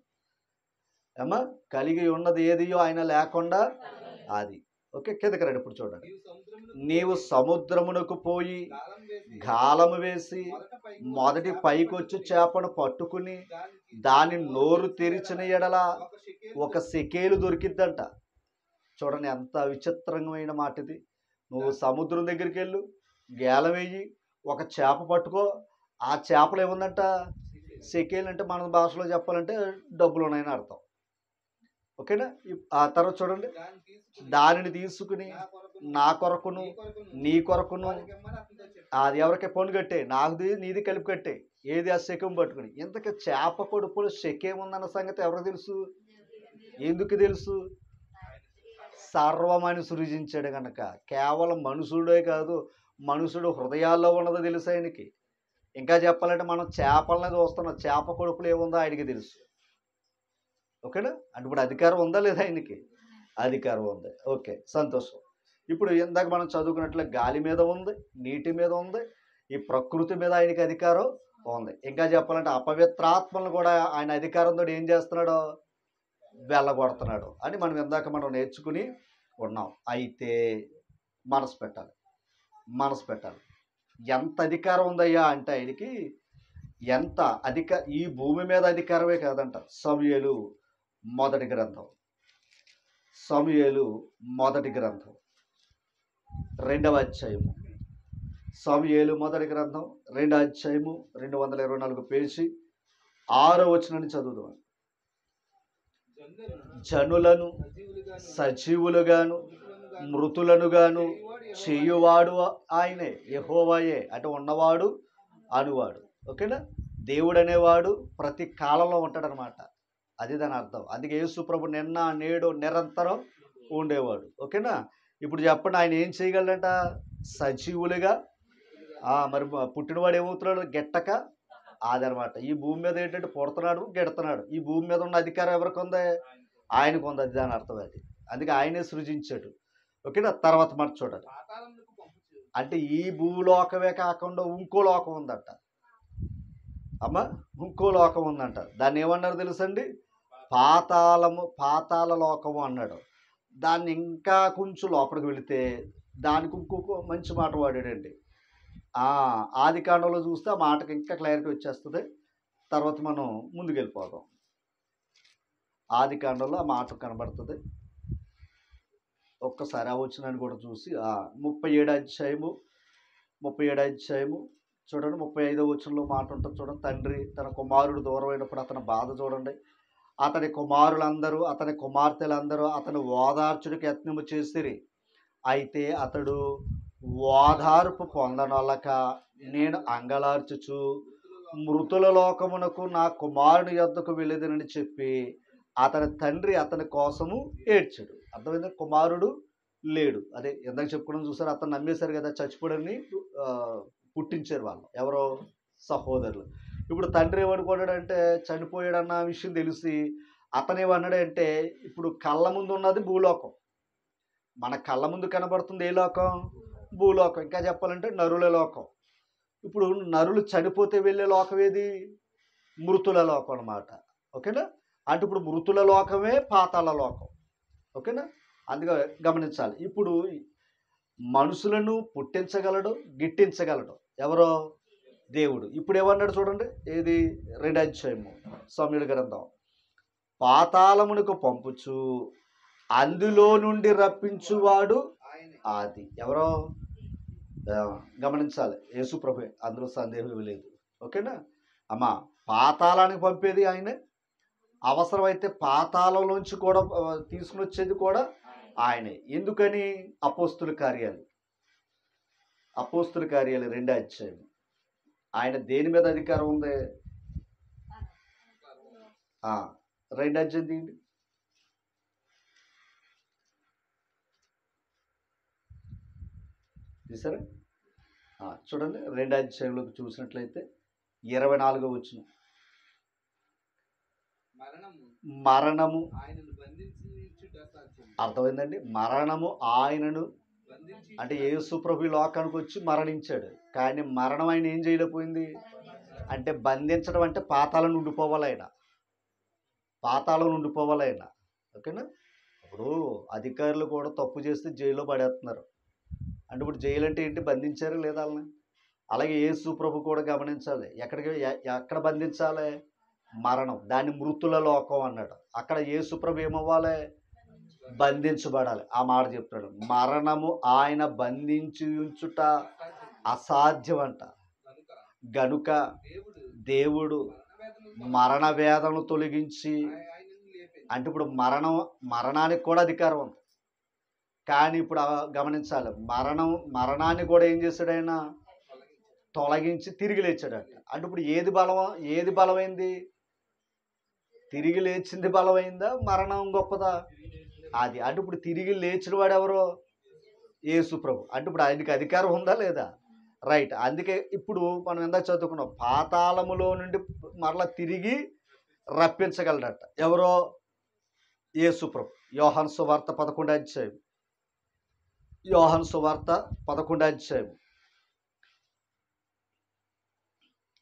ఏమా కలిగి ఉన్నది ఏదియో ఆయన లేకుండా అది. ఓకే, కిందకి రండి. ఇప్పుడు చూడండి, నీవు సముద్రమునకు పోయి గాలము వేసి మొదటి పైకొచ్చి చేపను పట్టుకుని దాని నోరు తెరిచిన ఎడల 1 షెకేలు దొరికిద్దంట. చూడండి ఎంత విచిత్రమైన మాట ఇది. నువ్వు సముద్రం దగ్గరికి వెళ్ళు, గేలం వేయి, ఒక చేప పట్టుకో, ఆ చేపలు ఏముందంట సెకేలు, అంటే మన భాషలో చెప్పాలంటే డబ్బులు ఉన్నాయని అర్థం. ఓకేనా. ఆ తర్వాత చూడండి, దానిని తీసుకుని నా కొరకును నీ కొరకును, అది ఎవరికి పన్ను కట్టే, నాది నీది కలిపి కట్టే, ఏది ఆ శకేం పట్టుకుని. ఇంతకీ చేప కడుపులో శకేం ఉందన్న సంగతి ఎవరికి తెలుసు? ఎందుకు తెలుసు? సర్వమని సృజించాడు కనుక. కేవలం మనుషుడే కాదు, మనుషుడు హృదయాల్లో ఉన్నదో తెలుసు ఆయనకి. ఇంకా చెప్పాలంటే మనం చేపలనే చూస్తున్నాం, చేప కడుపులో ఏముందో ఆయనకి తెలుసు. ఓకేనా. అంటే ఇప్పుడు అధికారం ఉందా లేదా ఆయనకి? అధికారం ఉంది. ఓకే, సంతోషం. ఇప్పుడు ఇందాక మనం చదువుకున్నట్లు గాలి మీద ఉంది, నీటి మీద ఉంది, ఈ ప్రకృతి మీద ఆయనకి అధికారం ఉంది. ఇంకా చెప్పాలంటే అపవిత్రాత్మలను కూడా ఆయన అధికారంతో ఏం చేస్తున్నాడో వెళ్ళగొడుతున్నాడు అని మనం నేర్చుకుని ఉన్నాం. అయితే మనసు పెట్టాలి. ఎంత అధికారం ఉందయ్యా అంటే ఆయనకి, ఎంత ఈ భూమి మీద అధికారమే కాదంట. సమూయేలు మొదటి గ్రంథం 2వ అధ్యాయము. సమూయేలు మొదటి గ్రంథం 2వ అధ్యాయము 224 పేజీ 6వ వచనాన్ని చదువుదాం. జనులను సజీవులుగాను మృతులను గాను చేయువాడు ఆయనే, యెహోవాయే. అంటే ఉన్నవాడు అనువాడు. ఓకేనా. దేవుడు అనేవాడు ప్రతి కాలంలో ఉంటాడనమాట. అది దాని అర్థం. అందుకే యేసు ప్రభు నిన్న నేడు నిరంతరం ఉండేవాడు. ఓకేనా. ఇప్పుడు చెప్పండి, ఆయన ఏం చేయగలడంట? సజీవులుగా. మరి పుట్టినవాడు ఏమవుతున్నాడు? గెట్టక. అదనమాట. ఈ భూమి మీద ఏంటంటే పుడుతున్నాడు, గెడుతున్నాడు. ఈ భూమి మీద ఉన్న అధికారం ఎవరికి ఉంది? ఆయనకు ఉంది. అది దాని అర్థం. అది అందుకే ఆయనే సృజించాడు. ఓకేనా. తర్వాత మాట చూడాలి. అంటే ఈ భూలోకమే కాకుండా ఇంకో లోకం ఉందట అమ్మా, ఇంకో లోకం ఉందంట. దాన్ని ఏమన్నారు తెలుసండి? పాతాళ లోకము అన్నాడు. దాన్ని ఇంకా కొంచెం లోపలికి వెళితే దానికి ఇంకొక మంచి మాట వాడాడండి. ఆది కాండంలో చూస్తే ఆ మాటకి ఇంకా క్లారిటీ వచ్చేస్తుంది. తర్వాత మనం ముందుకు వెళ్ళిపోదాం. ఆది కాండంలో ఆ మాట కనబడుతుంది. ఒక్కసారి ఆ వచనాన్ని కూడా చూసి 37వ అధ్యాయము చూడండి. 35వ వచనంలో మాట ఉంటుంది చూడండి. తండ్రి తన కుమారుడు దూరమైనప్పుడు అతని బాధ చూడండి. అతని కుమారులందరూ అతని కుమార్తెలందరూ అతను ఓదార్చుడికి యత్నము చేసిరి. అయితే అతడు ఓదార్పు పొందనొల్లక నేను అంగలార్చుచు మృతుల లోకమునకు నా కుమారుని యొద్దకు వెళ్ళేదనని చెప్పి అతని తండ్రి అతని కోసము ఏడ్చాడు. అర్థమైందా? కుమారుడు లేడు. అదే ఎందాక చెప్పుకోవడం చూసారు. అతను నమ్మేశారు కదా, చచ్చిపోడని పుట్టించారు వాళ్ళు, ఎవరో సహోదరులు. ఇప్పుడు తండ్రి ఏమనుకున్నాడంటే చనిపోయాడన్న విషయం తెలిసి అతను ఏమన్నాడంటే, ఇప్పుడు కళ్ళ ముందు ఉన్నది భూలోకం, మన కళ్ళ ముందు కనబడుతుంది ఏ లోకం? భూలోకం. ఇంకా చెప్పాలంటే నరుల లోకం. ఇప్పుడు నరులు చనిపోతే వెళ్ళే లోకం ఏది? మృతుల లోకం అన్నమాట. ఓకేనా. అంటే ఇప్పుడు మృతుల లోకమే పాతాళ లోకం. ఓకేనా. అందుకే గమనించాలి. ఇప్పుడు మనుషులను పుట్టించగలడు, గిట్టించగలడు ఎవరో? దేవుడు. ఇప్పుడు ఏమన్నాడు చూడండి. ఏది? 2వ అధ్యాయము సమూయేలు గ్రంథం. పాతాళమునకు పంపుచు అందులో నుండి రప్పించువాడు ఆది. ఎవరో గమనించాలి. యేసు ప్రభువే, అందులో సందేహం లేదు. ఓకేనా అమ్మా. పాతాళానికి పంపేది ఆయనే, అవసరమైతే పాతాళంలోంచి కూడా తీసుకుని వచ్చేది కూడా ఆయనే. ఎందుకని? అపోస్తుల కార్యాలు 2వ అధ్యాయం. ఆయన దేని మీద అధికారం ఉంది? 2వ అధ్యాయం తీయండి. చూసారా? చూడండి. 2వ అధ్యాయంలోకి చూసినట్లయితే 24వ వచనం. మరణము అర్థమైందండి. మరణము ఆయనను, అంటే యేసు ప్రభు లోకానికి వచ్చి మరణించాడు. కానీ మరణం ఆయన ఏం చేయలేకపోయింది అంటే, బంధించడం అంటే పాతాళం ఉండిపోవాలి ఆయన, ఓకేనా. ఇప్పుడు అధికారులు కూడా తప్పు చేస్తే జైల్లో పడేస్తున్నారు. అంటే ఇప్పుడు జైలు అంటే ఏంటి? బంధించారు లేదా వాళ్ళని? అలాగే యేసు ప్రభు కూడా గమనించాలి. ఎక్కడ బంధించాలి? మరణం. దాన్ని మృతుల లోకం అన్నాడు. అక్కడ యేసు ప్రభు ఏమవ్వాలి? బంధించబడాలి. ఆ మాట చెప్తాడు. మరణము ఆయన బంధించి ఉంచుట అసాధ్యం అంట. గనుక దేవుడు మరణ వేదనను తొలగించి, అంటే ఇప్పుడు మరణానికి కూడా అధికారం ఉంది. కానీ ఇప్పుడు గమనించాలి, మరణాన్ని కూడా ఏం చేశాడు ఆయన? తొలగించి తిరిగి లేచాడట. అంటే ఇప్పుడు ఏది బలమైంది? తిరిగి లేచింది బలమైందా, మరణం గొప్పదా? అది. అంటే ఇప్పుడు తిరిగి లేచిన వాడు ఎవరు? యేసు ప్రభు. అంటే ఇప్పుడు ఆయనకి అధికారం ఉందా లేదా? రైట్. అందుకే ఇప్పుడు మనం ఇందాక చదువుకున్నాం, పాతాళములో నుండి మరలా తిరిగి రప్పించగలడట. ఎవరో? యేసు ప్రభు. యోహాను సువార్త 11వ అధ్యాయం. యోహాను సువార్త 11వ అధ్యాయం.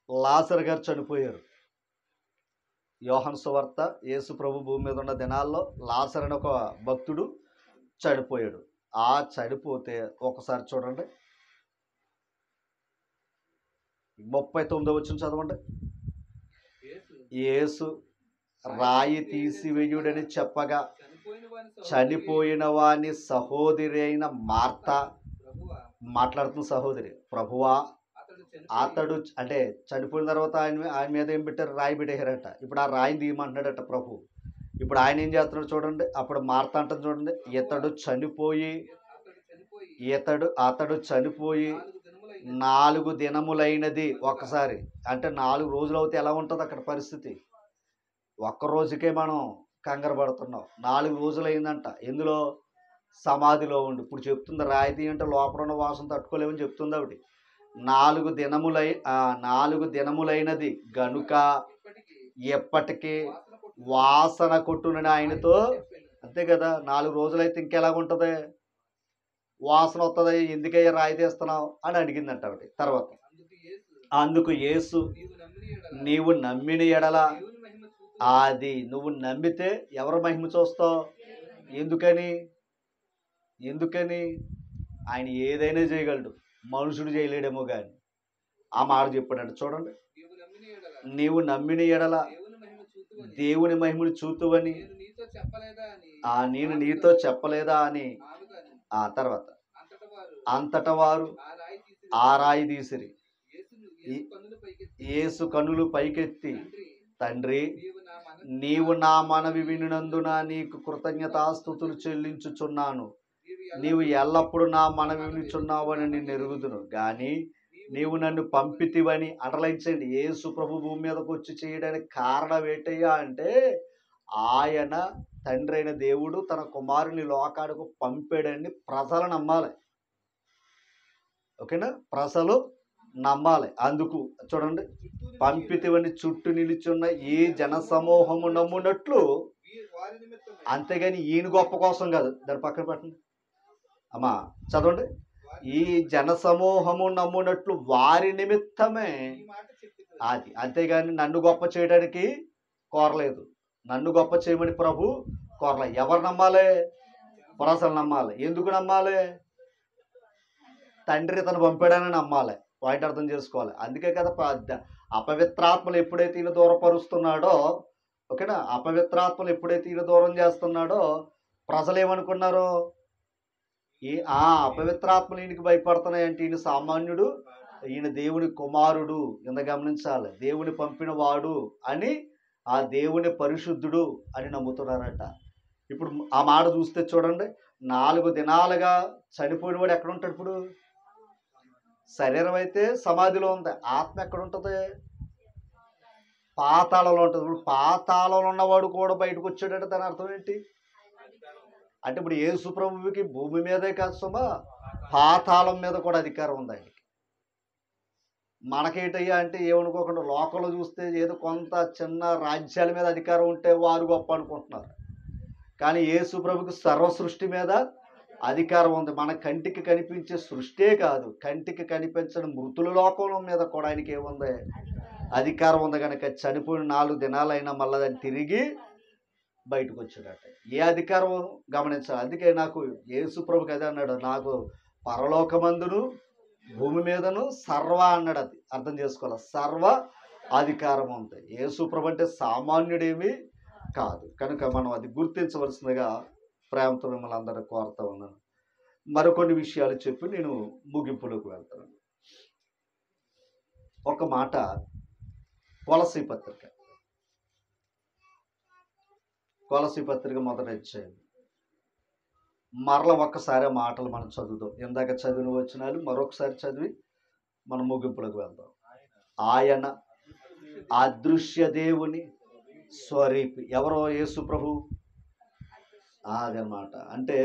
లాజరు గారు చనిపోయారు. యోహాను సువార్త, యేసు ప్రభు భూమి మీద ఉన్న దినాల్లో లాజరు అని ఒక భక్తుడు చనిపోయాడు. ఆ చనిపోతే ఒకసారి చూడండి, 39వ వచనం చదవండి. యేసు రాయి తీసివేయుడని చెప్పగా చనిపోయిన వాని సహోదరి అయిన మార్త మాట్లాడుతున్న సహోదరి, ప్రభువా అతడు అంటే చనిపోయిన తర్వాత ఆయన మీద ఏం పెట్టారు? రాయి పెట్టేశారట. ఇప్పుడు ఆ రాయిని తీయమంటున్నాడట ప్రభు. ఇప్పుడు ఆయన ఏం చేస్తున్నాడు చూడండి. అప్పుడు మార్త అంటుంది చూడండి, అతడు చనిపోయి 4 దినములైనది. ఒక్కసారి అంటే 4 రోజులు అవుతే ఎలా ఉంటుంది అక్కడ పరిస్థితి? ఒక్క రోజుకే మనం కంగారు పడుతున్నాం. 4 రోజులు అయిందంట. ఎందులో? సమాధిలో ఉండి. ఇప్పుడు చెప్తుంది రాయితీ అంటే లోపల ఉన్న వాసన తట్టుకోలేమని చెప్తుంది ఆవిడ. 4 దినములైనది గనుక ఎప్పటికీ వాసన కొట్టునని ఆయనతో. అంతే కదా, 4 రోజులైతే ఇంకెలాగుంటుంది? వాసన వస్తుంది. ఎందుకయ్యా రాయి తీస్తున్నావు అని అడిగిందంట ఆవిడ. తర్వాత అందుకు యేసు, నీవు నమ్మిన ఎడల, అది నువ్వు నమ్మితే ఎవరు మహిమ చూస్తావు? ఎందుకని ఆయన ఏదైనా చేయగలడు, మనుషుడు చేయలేడేమో కానీ. ఆ మాట చెప్పాడంట చూడండి. నీవు నమ్మిన ఎడల దేవుని మహిమను చూతువని నేను నీతో చెప్పలేదా అని. ఆ తర్వాత అంతటా వారు ఆ రాయి తీసిరి. యేసు కన్నులు పైకెత్తి, తండ్రి, నీవు నా మనవి వినినందున నీకు కృతజ్ఞతాస్తుతులు చెల్లించుచున్నాను. నీవు ఎల్లప్పుడూ నా మనవి వినుచున్నావని నిన్ను ఎరుగుదును గాని నీవు నన్ను పంపితివని. అండర్లైన్చండి. యేసు ప్రభు భూమి మీదకి వచ్చి చేయడానికి కారణం ఏంటయ్యా అంటే, ఆయన తండ్రి అయిన దేవుడు తన కుమారుని లోకానికి పంపాడని ప్రజలు నమ్మాలి. ఓకేనా? ప్రజలు నమ్మాలి. అందుకు చూడండి, పంపితివని చుట్టూ నిలుచున్న ఈ జనసమూహము నమ్మునట్లు. అంతేగాని ఈయన గొప్ప కోసం కాదు. దాని పక్కన పెట్టండి అమ్మా, చదవండి. ఈ జనసమూహము నమ్మునట్లు వారి నిమిత్తమే. అది. అంతేగాని నన్ను గొప్ప చేయడానికి కోరలేదు. నన్ను గొప్ప చేయమని ప్రభు కోరలే. ఎవరు నమ్మాలి? ప్రజలు నమ్మాలి. ఎందుకు నమ్మాలి? తండ్రి తను పంపాడని నమ్మాలి. పాయింట్ అర్థం చేసుకోవాలి. అందుకే కదా అపవిత్రాత్మలు ఎప్పుడైతే ఈయన దూరపరుస్తున్నాడో, ఓకేనా, అపవిత్రాత్మలు ఎప్పుడైతే ఈయన దూరం చేస్తున్నాడో ప్రజలు ఏమనుకున్నారు? అపవిత్రాత్మలు ఈయనకి భయపడుతున్నాయంటే ఈయన సామాన్యుడు, ఈయన దేవుని కుమారుడు. ఇంత గమనించాలి. దేవుని పంపిన వాడు అని, ఆ దేవుని పరిశుద్ధుడు అని నమ్ముతున్నారట. ఇప్పుడు ఆ మాట చూస్తే చూడండి, 4 దినాలుగా చనిపోయిన వాడు ఎక్కడ ఉంటాడు? ఇప్పుడు శరీరం అయితే సమాధిలో ఉంది, ఆత్మ ఎక్కడ ఉంటుంది? పాతాళంలో ఉంటుంది. ఇప్పుడు పాతాళంలో ఉన్నవాడు కూడా బయటకు వచ్చాడంటే దాని అర్థం ఏంటి? అంటే ఇప్పుడు యేసు ప్రభువుకి భూమి మీదే కాదు సుమా, పాతాళం మీద కూడా అధికారం ఉంది ఆయనకి. మనకేటయ్యా అంటే ఏమనుకోకుండా లోకంలో చూస్తే ఏదో కొంత చిన్న రాజ్యాల మీద అధికారం ఉంటే వారు గొప్ప అనుకుంటున్నారు. కానీ యేసు ప్రభుకి సర్వ సృష్టి మీద అధికారం ఉంది. మన కంటికి కనిపించే సృష్టే కాదు, కంటికి కనిపించని మృతుల లోకం మీద కూడా ఆయనకి ఏముంది? అధికారం ఉంది. కనుక చనిపోయిన 4 దినాలైనా మళ్ళీ దాన్ని తిరిగి బయటకు వచ్చాడట. ఏ అధికారం గమనించాలి. అందుకే నాకు యేసు ప్రభుకి అదే అన్నాడు, నాకు పరలోకమందును భూమి మీదను సర్వ అన్నాడు. అది అర్థం చేసుకోవాలి. సర్వ అధికారం ఉంది. యేసు ప్రభు అంటే సామాన్యుడేమీ కాదు. కనుక మనం అది గుర్తించవలసిందిగా ప్రేమతో మిమ్మల్ని అందరూ కోరుతా ఉన్నాను. మరికొన్ని విషయాలు చెప్పి నేను ముగింపులోకి వెళ్తాను. ఒక మాట, కొలసీ పత్రిక మొదటి అధ్యాయం. మరల ఒక్కసారి ఆ మాటలు మనం చదువుదాం. ఇందాక చదివిన వచనాలు మరొకసారి చదివి మనం ముగింపులోకి వెళ్దాం. ఆయన అదృశ్య దేవుని స్వరూపి. ఎవరో యేసు ప్రభు. అదనమాట. అంటే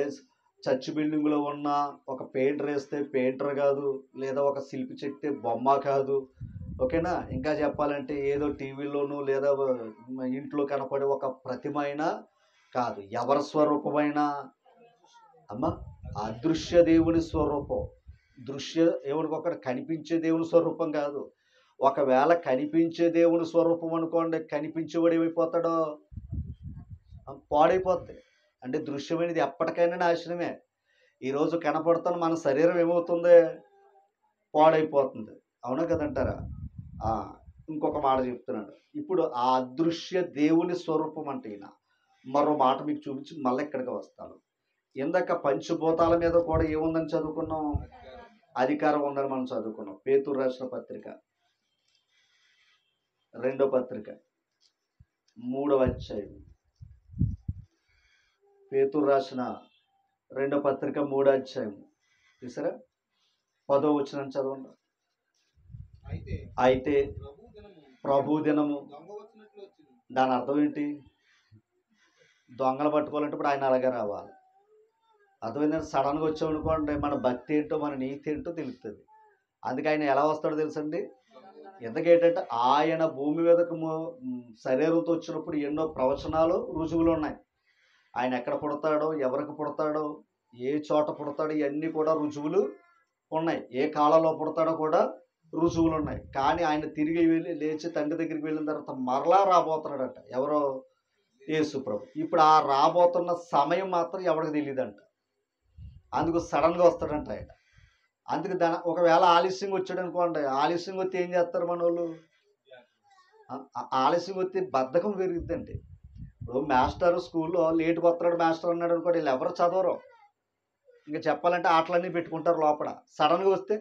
చర్చ్ బిల్డింగ్లో ఉన్న ఒక పెయింటర్ వేస్తే పెయింటర్ కాదు, లేదా ఒక శిల్పి చెక్కితే బొమ్మ కాదు. ఓకేనా? ఇంకా చెప్పాలంటే ఏదో టీవీలోనూ లేదా ఇంట్లో కనపడే ఒక ప్రతిమ అయినా కాదు. ఎవరి స్వరూపమైనా అమ్మ అదృశ్య దేవుని స్వరూపం. దేవునికి ఒకటి కనిపించే దేవుని స్వరూపం కాదు. ఒకవేళ కనిపించే దేవుని స్వరూపం అనుకోండి, కనిపించేవాడు ఏమైపోతాడో పాడైపోద్ది. అంటే దృశ్యమైనది ఎప్పటికైనా నాశనమే. ఈరోజు కనపడుతున్న మన శరీరం ఏమవుతుంది? పాడైపోతుంది. అవునా కదంటారా? ఇంకొక మాట చెప్తున్నాడు. ఇప్పుడు ఆ అదృశ్య దేవుని స్వరూపం అంటే ఈయన. మరో మాట మీకు చూపించి మళ్ళీ ఇక్కడికి వస్తాను. ఇందాక పంచభూతాల మీద కూడా ఏముందని చదువుకున్నాం? అధికారం ఉందని మనం చదువుకున్నాం. పేతురు రాసిన పత్రిక 2వ పత్రిక 3వ అధ్యాయం. పేతురు రాసిన 2వ పత్రిక 3వ అధ్యాయం చూసారా? 10వ వచనం చదవండి. అయితే ప్రభు దినము. దాని అర్థం ఏంటి? దొంగలు పట్టుకోవాలంటే ఇప్పుడు ఆయన అలాగే రావాలి. అర్థమైందంటే సడన్గా వచ్చామనుకోండి, మన భక్తి ఏంటో మన నీతి ఏంటో తెలుస్తుంది. అందుకే ఆయన ఎలా వస్తాడో తెలుసండి. ఎందుకేంటంటే ఆయన భూమి మీదకు శరీరంతో వచ్చినప్పుడు ఎన్నో ప్రవచనాలు, రుజువులు ఉన్నాయి. ఆయన ఎక్కడ పుడతాడో, ఎవరికి పుడతాడో, ఏ చోట పుడతాడో ఇవన్నీ కూడా రుజువులు ఉన్నాయి. ఏ కాలంలో పుడతాడో కూడా రుజువులు ఉన్నాయి. కానీ ఆయన తిరిగి లేచి తండ్రి దగ్గరికి వెళ్ళిన తర్వాత మరలా రాబోతున్నాడట. ఎవరో? యేసు ప్రభు. ఇప్పుడు ఆ రాబోతున్న సమయం మాత్రం ఎవరికి తెలియదంట. అందుకు సడన్గా వస్తాడంట ఆయన. అందుకు ఒకవేళ ఆలస్యంగా వచ్చాడు అనుకోండి, ఆలస్యంగా వస్తే ఏం చేస్తారు మన వాళ్ళు? ఆలస్యంగా వస్తే బద్ధకం పెరుగుద్దండి. ఇప్పుడు మాస్టర్ స్కూల్లో లేటుగా వస్తున్నాడు మాస్టర్ అన్నాడు అనుకోండి, వీళ్ళు ఎవరు చదవరు. ఇంకా చెప్పాలంటే ఆటలన్నీ పెట్టుకుంటారు లోపల. సడన్గా వస్తే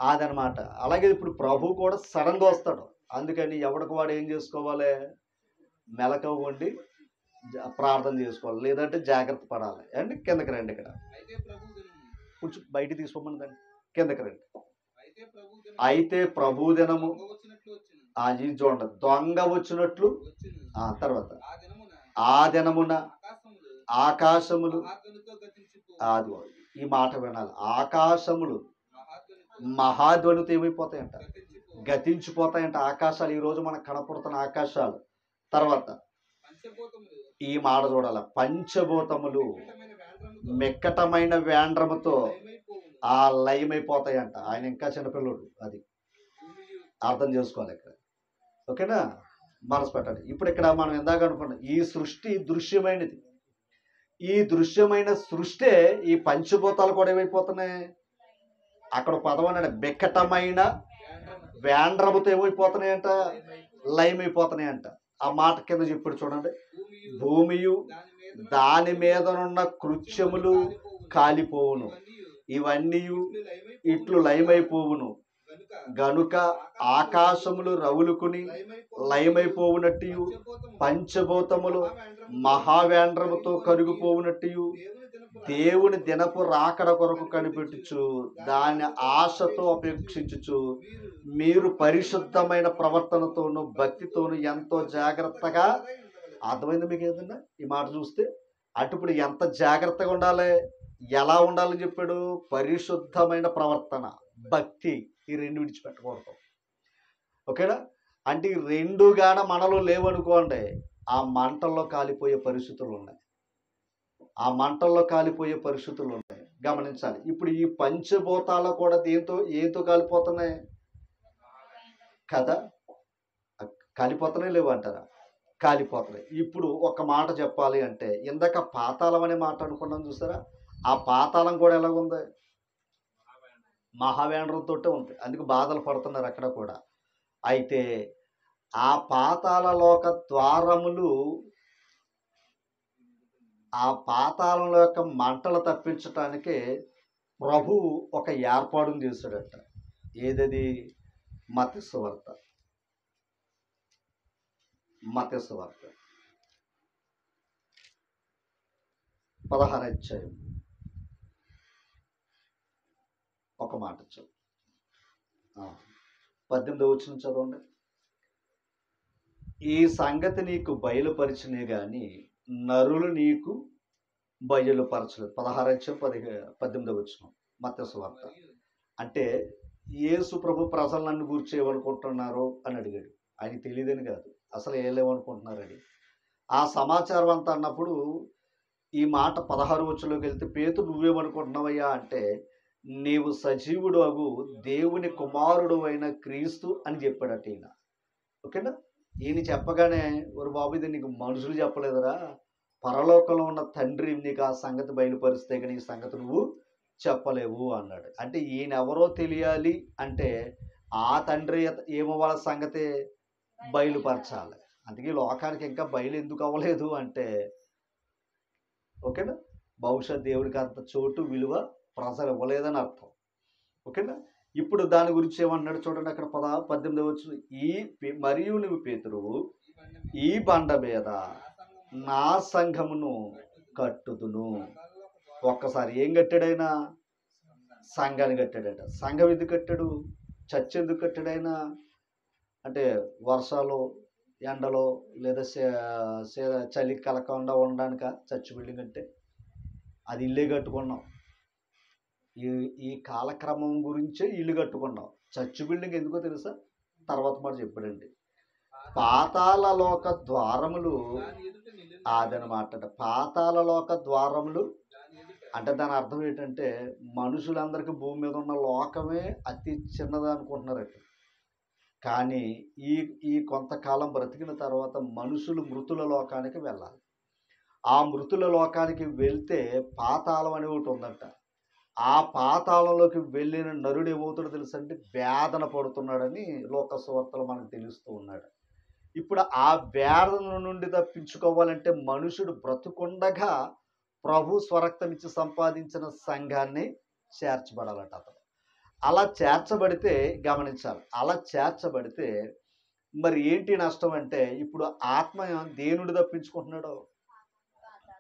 అదనమాట. అలాగే ఇప్పుడు ప్రభు కూడా సడన్గా వస్తాడు. అందుకని ఎవరికి వాడు ఏం చేసుకోవాలి? మెలకువ ఉండి ప్రార్థన చేసుకోవాలి, లేదంటే జాగ్రత్త పడాలి. అండి కిందకి రండి. ఇక్కడ కొంచెం బయట తీసుకోమని దాన్ని కిందకి రండి. అయితే ప్రభు దినము. ఇది చూడండి, దొంగ వచ్చినట్లు. తర్వాత ఆ దినమున ఆకాశములు. అది ఈ మాట వినాలి. ఆకాశములు మహాధ్వనితో ఏమైపోతాయంట? గతించిపోతాయంట ఆకాశాలు. ఈరోజు మనకు కనపడుతున్న ఆకాశాలు. తర్వాత ఈ మాట చూడాల. పంచభూతములు మెక్కటమైన వేండ్రముతో లయమైపోతాయంట. ఆయన ఇంకా చిన్నపిల్లడు. అది అర్థం చేసుకోవాలి ఇక్కడ. ఓకేనా? మనసు పెట్టండి. ఇప్పుడు ఇక్కడ మనం ఇందాక అనుకున్నాం, ఈ సృష్టి దృశ్యమైనది. ఈ దృశ్యమైన సృష్టి, ఈ పంచభూతాలు కూడా ఏమైపోతున్నాయి? అక్కడ పదం అన్నాడు, మెక్కటమైన వేండ్రముతో ఏమైపోతున్నాయంట? లయమైపోతున్నాయంట. ఆ మాట కింద చెప్పాడు చూడండి. భూమియు దాని మీదనున్న కృత్యములు కాలిపోవును, ఇవన్నీ ఇట్లు లయమైపోవును. గనుక ఆకాశములు రవులుకుని లయమైపోవునట్టు, పంచభూతములు మహావేండ్రముతో కరిగిపోవునట్టు, దేవుని దినపు రాకడ కొరకు కనిపెట్టుచు దాని ఆశతో అపేక్షించుచు మీరు పరిశుద్ధమైన ప్రవర్తనతోను భక్తితోను ఎంతో జాగ్రత్తగా. అర్థమైంది మీకు ఏదన్నా ఈ మాట చూస్తే? అటు ఇప్పుడు ఎంత జాగ్రత్తగా ఉండాలి, ఎలా ఉండాలని చెప్పాడు? పరిశుద్ధమైన ప్రవర్తన, భక్తి, ఈ రెండు విడిచిపెట్టకూడదు. ఓకేనా? అంటే ఈ రెండు గాన మనలో లేవనుకోండి, ఆ మంటల్లో కాలిపోయే పరిస్థితులు ఉన్నాయి. ఆ మంటల్లో కాలిపోయే పరిస్థితులు ఉన్నాయి. గమనించాలి. ఇప్పుడు ఈ పంచభూతాలు కూడా ఏతో కాలిపోతున్నాయి కదా? కాలిపోతున్నాయి లేవు అంటారా? కాలిపోతున్నాయి. ఇప్పుడు ఒక మాట చెప్పాలి అంటే, ఇందాక పాతాళం అనే మాట అనుకున్నాం చూసారా? ఆ పాతాళం కూడా ఎలాగుంది? మహావేండ్రంతో ఉంది. అందుకు బాధలు పడుతున్నారు అక్కడ కూడా. అయితే ఆ పాతాళ లోక ద్వారములు ఆ పాతాళంలో యొక్క మంటలు తప్పించటానికి ప్రభువు ఒక ఏర్పాటును చేశాడట. ఏదది? మత్తయి సువార్త 16వ అధ్యాయం ఒక మాట చదువు. 18వ వచనం చదవండి. ఈ సంగతి నీకు బయలుపరిచినే గాని నరులు నీకు బయలుపరచలేదు. 18వ వచనం మత్తయి సువార్త. అంటే యేసు ప్రభు ప్రజలు నన్ను గురించి ఏమనుకుంటున్నారు అని అడిగాడు. ఆయనకి తెలియదని కాదు, అసలు ఏమనుకుంటున్నారని. ఆ సమాచారం అంతా అన్నప్పుడు ఈ మాట 16 వచనంలోకి వెళ్తే, పేతురు నువ్వేమనుకుంటున్నావయ్యా అంటే, నీవు సజీవుడు అగు దేవుని కుమారుడు అయిన క్రీస్తు అని చెప్పాడట ఈయన. ఓకేనా? ఈయన చెప్పగానే, ఒరు బాబు ఇది నీకు మనుషులు చెప్పలేదురా, పరలోకంలో ఉన్న తండ్రి నీకు ఆ సంగతి బయలుపరిస్తే కానీ ఈ సంగతి నువ్వు చెప్పలేవు అన్నాడు. అంటే ఈయన ఎవరో తెలియాలి అంటే ఆ తండ్రి ఏమో వాళ్ళ సంగతి బయలుపరచాలి. అందుకే లోకానికి ఇంకా బయలు ఎందుకు అవ్వలేదు అంటే, ఓకేనా, బహుశా దేవుడికి అంత చోటు విలువ ప్రజలు ఇవ్వలేదని అర్థం. ఓకేనా? ఇప్పుడు దాని గురించి ఏమన్నాడు చూడండి అక్కడ 18వ వచనం. మరియు నువ్వు పేతురువు, ఈ బండ మీద నా సంఘమును కట్టుదును. ఒక్కసారి ఏం కట్టాడైనా? సంఘాన్ని కట్టాడట. సంఘం ఎందుకు కట్టాడు? చర్చ్ ఎందుకు కట్టాడైనా అంటే వర్షాలు ఎండలో లేదా చలి కలకుండా ఉండడానిక చర్చ్ బిల్డింగ్ అంటే? అది ఇల్లే కట్టుకున్నాం. ఈ కాలక్రమం గురించే ఇల్లు కట్టుకున్నాం. చర్చ్ బిల్డింగ్ ఎందుకో తెలుసా? తర్వాత మాట చెప్పాడండి. పాతాళలోక ద్వారములు అదనమాట. పాతాళలోక ద్వారములు అంటే దాని అర్థం ఏంటంటే, మనుషులందరికీ భూమి మీద ఉన్న లోకమే అతి చిన్నది అనుకుంటున్నారట. కానీ ఈ కొంతకాలం బ్రతికిన తర్వాత మనుషులు మృతుల లోకానికి వెళ్ళాలి. ఆ మృతుల లోకానికి వెళ్తే పాతాళం అని ఒకటి ఉందంట. ఆ పాతాళంలోకి వెళ్ళిన నరుడు ఏమవుతాడో తెలుసండి? వేదన పడుతున్నాడని లోక సువార్తలో మనకు తెలుస్తూ ఉన్నాడు. ఇప్పుడు ఆ వేదన నుండి తప్పించుకోవాలంటే మనుషుడు బ్రతుకుండగా ప్రభు స్వరక్తం ఇచ్చి సంపాదించిన సంఘాన్ని చేర్చబడాలట అతను. అలా చేర్చబడితే గమనించాలి, అలా చేర్చబడితే మరి ఏంటి నష్టం అంటే, ఇప్పుడు ఆత్మ దేని నుండి తప్పించుకుంటున్నాడు?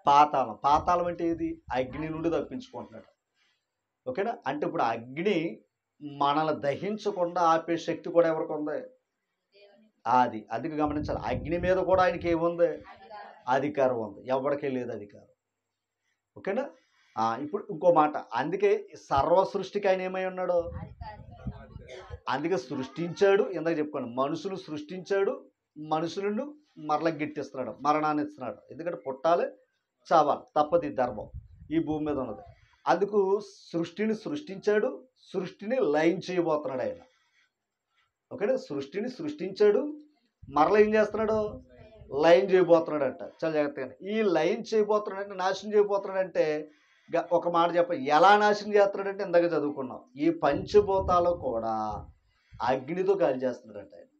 పాతాళం. పాతాళం అంటే ఏది? అగ్ని నుండి తప్పించుకుంటున్నాడు. ఓకేనా? అంటే ఇప్పుడు అగ్ని మనల్ని దహించకుండా ఆపే శక్తి కూడా ఎవరికి ఉంది? అది గమనించాలి. అగ్ని మీద కూడా ఆయనకి ఏముంది? అధికారం ఉంది. ఎవరికే లేదు అధికారం. ఓకేనా? ఇప్పుడు ఇంకో మాట, అందుకే సర్వ సృష్టికి ఆయన ఏమై ఉన్నాడు? అందుకే సృష్టించాడు. ఇందాక చెప్పుకోండి, మనుషులు సృష్టించాడు, మనుషులను మరల గిట్టిస్తున్నాడు, మరణాన్ని ఇస్తున్నాడు. ఎందుకంటే పుట్టాలి, చావాలి, తప్పది ధర్మం ఈ భూమి మీద ఉన్నది. అందుకు సృష్టిని సృష్టించాడు, సృష్టిని లయం చేయబోతున్నాడు ఆయన. ఓకేనా? సృష్టిని సృష్టించాడు, మరల ఏం చేస్తున్నాడు? లయం చేయబోతున్నాడంట. చాలా జాగ్రత్తగా. ఈ లయం చేయబోతున్నాడంటే, నాశనం చేయబోతున్నాడంటే ఒక మాట చెప్ప, ఎలా నాశనం చేస్తున్నాడంటే ఇందాక చదువుకున్నాం, ఈ పంచభూతాలు కూడా అగ్నితో గాలి చేస్తున్నాడంట ఆయన.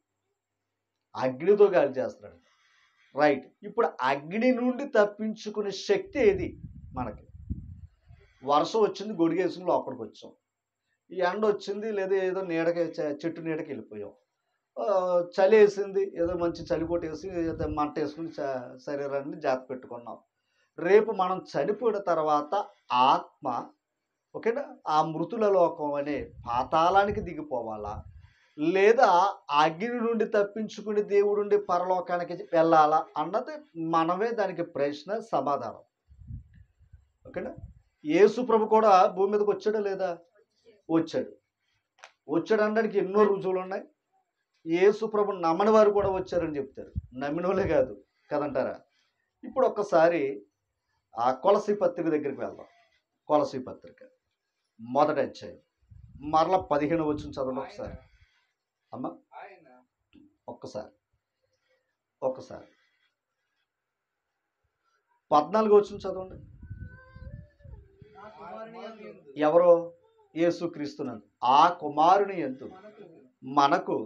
అగ్నితో గాలి చేస్తున్నాడు. రైట్. ఇప్పుడు అగ్ని నుండి తప్పించుకునే శక్తి ఏది మనకి? వర్షం వచ్చింది, గొడిగేసుకుని లోపలికి వచ్చాం. ఈ ఎండ వచ్చింది, లేదా ఏదో నీడకి చెట్టు నీడకి వెళ్ళిపోయాం. చలి వేసింది, ఏదో మంచి చలి కొట్టేసి మంట వేసుకుని శరీరాన్ని జాగ్రత్త పెట్టుకున్నాం. రేపు మనం చనిపోయిన తర్వాత ఆత్మ, ఓకేనా, ఆ మృతుల లోకం అనే పాతాళానికి దిగిపోవాలా, లేదా అగ్ని నుండి తప్పించుకుని దేవుడు నుండి పరలోకానికి వెళ్ళాలా అన్నది మనమే దానికి ప్రశ్న సమాధానం. ఓకేనా? యేసు ప్రభు కూడా భూమి మీదకి వచ్చాడా లేదా? వచ్చాడు అనడానికి ఎన్నో రుజువులు ఉన్నాయి. యేసు ప్రభు నమ్మని వారు కూడా వచ్చారని చెప్తారు, నమ్మిన వాళ్ళే కాదు కదంటారా? ఇప్పుడు ఒక్కసారి ఆ కొలసీ పత్రిక దగ్గరికి వెళ్దాం. కొలసీ పత్రిక 1వ అధ్యాయం మరలా 15వ వచనం చదవండి ఒకసారి అమ్మా. ఒక్కసారి 14వ వచనం చదవండి. ఎవరో? యేసుక్రీస్తునందు ఆ కుమారుని యందు మనకు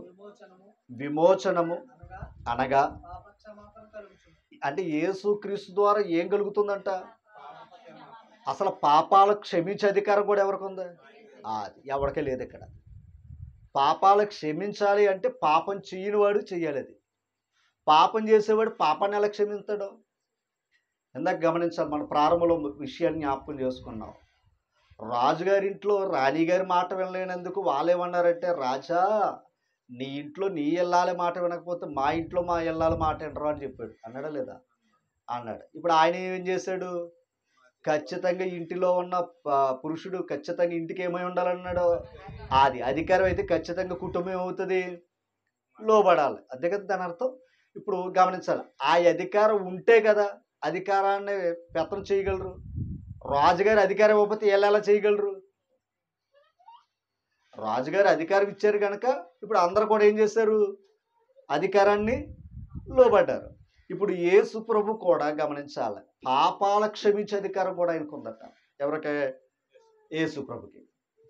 విమోచనము అనగా అంటే యేసుక్రీస్తు ద్వారా ఏం కలుగుతుందంట? అసలు పాపాలు క్షమించే అధికారం కూడా ఎవరికి ఉంది? అది ఎవరికే లేదు ఇక్కడ. పాపాలు క్షమించాలి అంటే పాపం చేయని వాడు చెయ్యాలి. అది పాపం చేసేవాడు పాపాన్ని ఎలా క్షమిస్తాడు? ఇందాక గమనించాలి, మన ప్రారంభంలో విషయాన్ని జ్ఞాపకం చేసుకున్నాం. రాజుగారింట్లో రాణిగారి మాట వినలేనందుకు వాళ్ళేమన్నారంటే, రాజా నీ ఇంట్లో నీ ఇల్లాలి మాట వినకపోతే మా ఇంట్లో మా ఇల్లాలి మాట వినరు అని చెప్పాడు. అన్నాడా లేదా? అన్నాడు. ఇప్పుడు ఆయన ఏం చేశాడు? ఖచ్చితంగా ఇంటిలో ఉన్న పురుషుడు ఖచ్చితంగా ఇంటికి ఏమై ఉండాలన్నాడు? అది అధికారం అయితే ఖచ్చితంగా కుటుంబం ఏమవుతుంది? లోబడాలి. అంతే కదా దాని అర్థం. ఇప్పుడు గమనించాలి, ఆ అధికారం ఉంటే కదా అధికారాన్ని పెత్తనం చేయగలరు. రాజుగారి అధికారం ఇవ్వకపోతే ఎలా చేయగలరు? రాజుగారు అధికారం ఇచ్చారు కనుక ఇప్పుడు అందరూ కూడా ఏం చేశారు? అధికారాన్ని లోబడ్డారు. ఇప్పుడు యేసు ప్రభు కూడా గమనించాలి, పాపాల క్షమించే అధికారం కూడా ఆయనకు ఉందట. ఎవరికి? యేసు ప్రభుకి.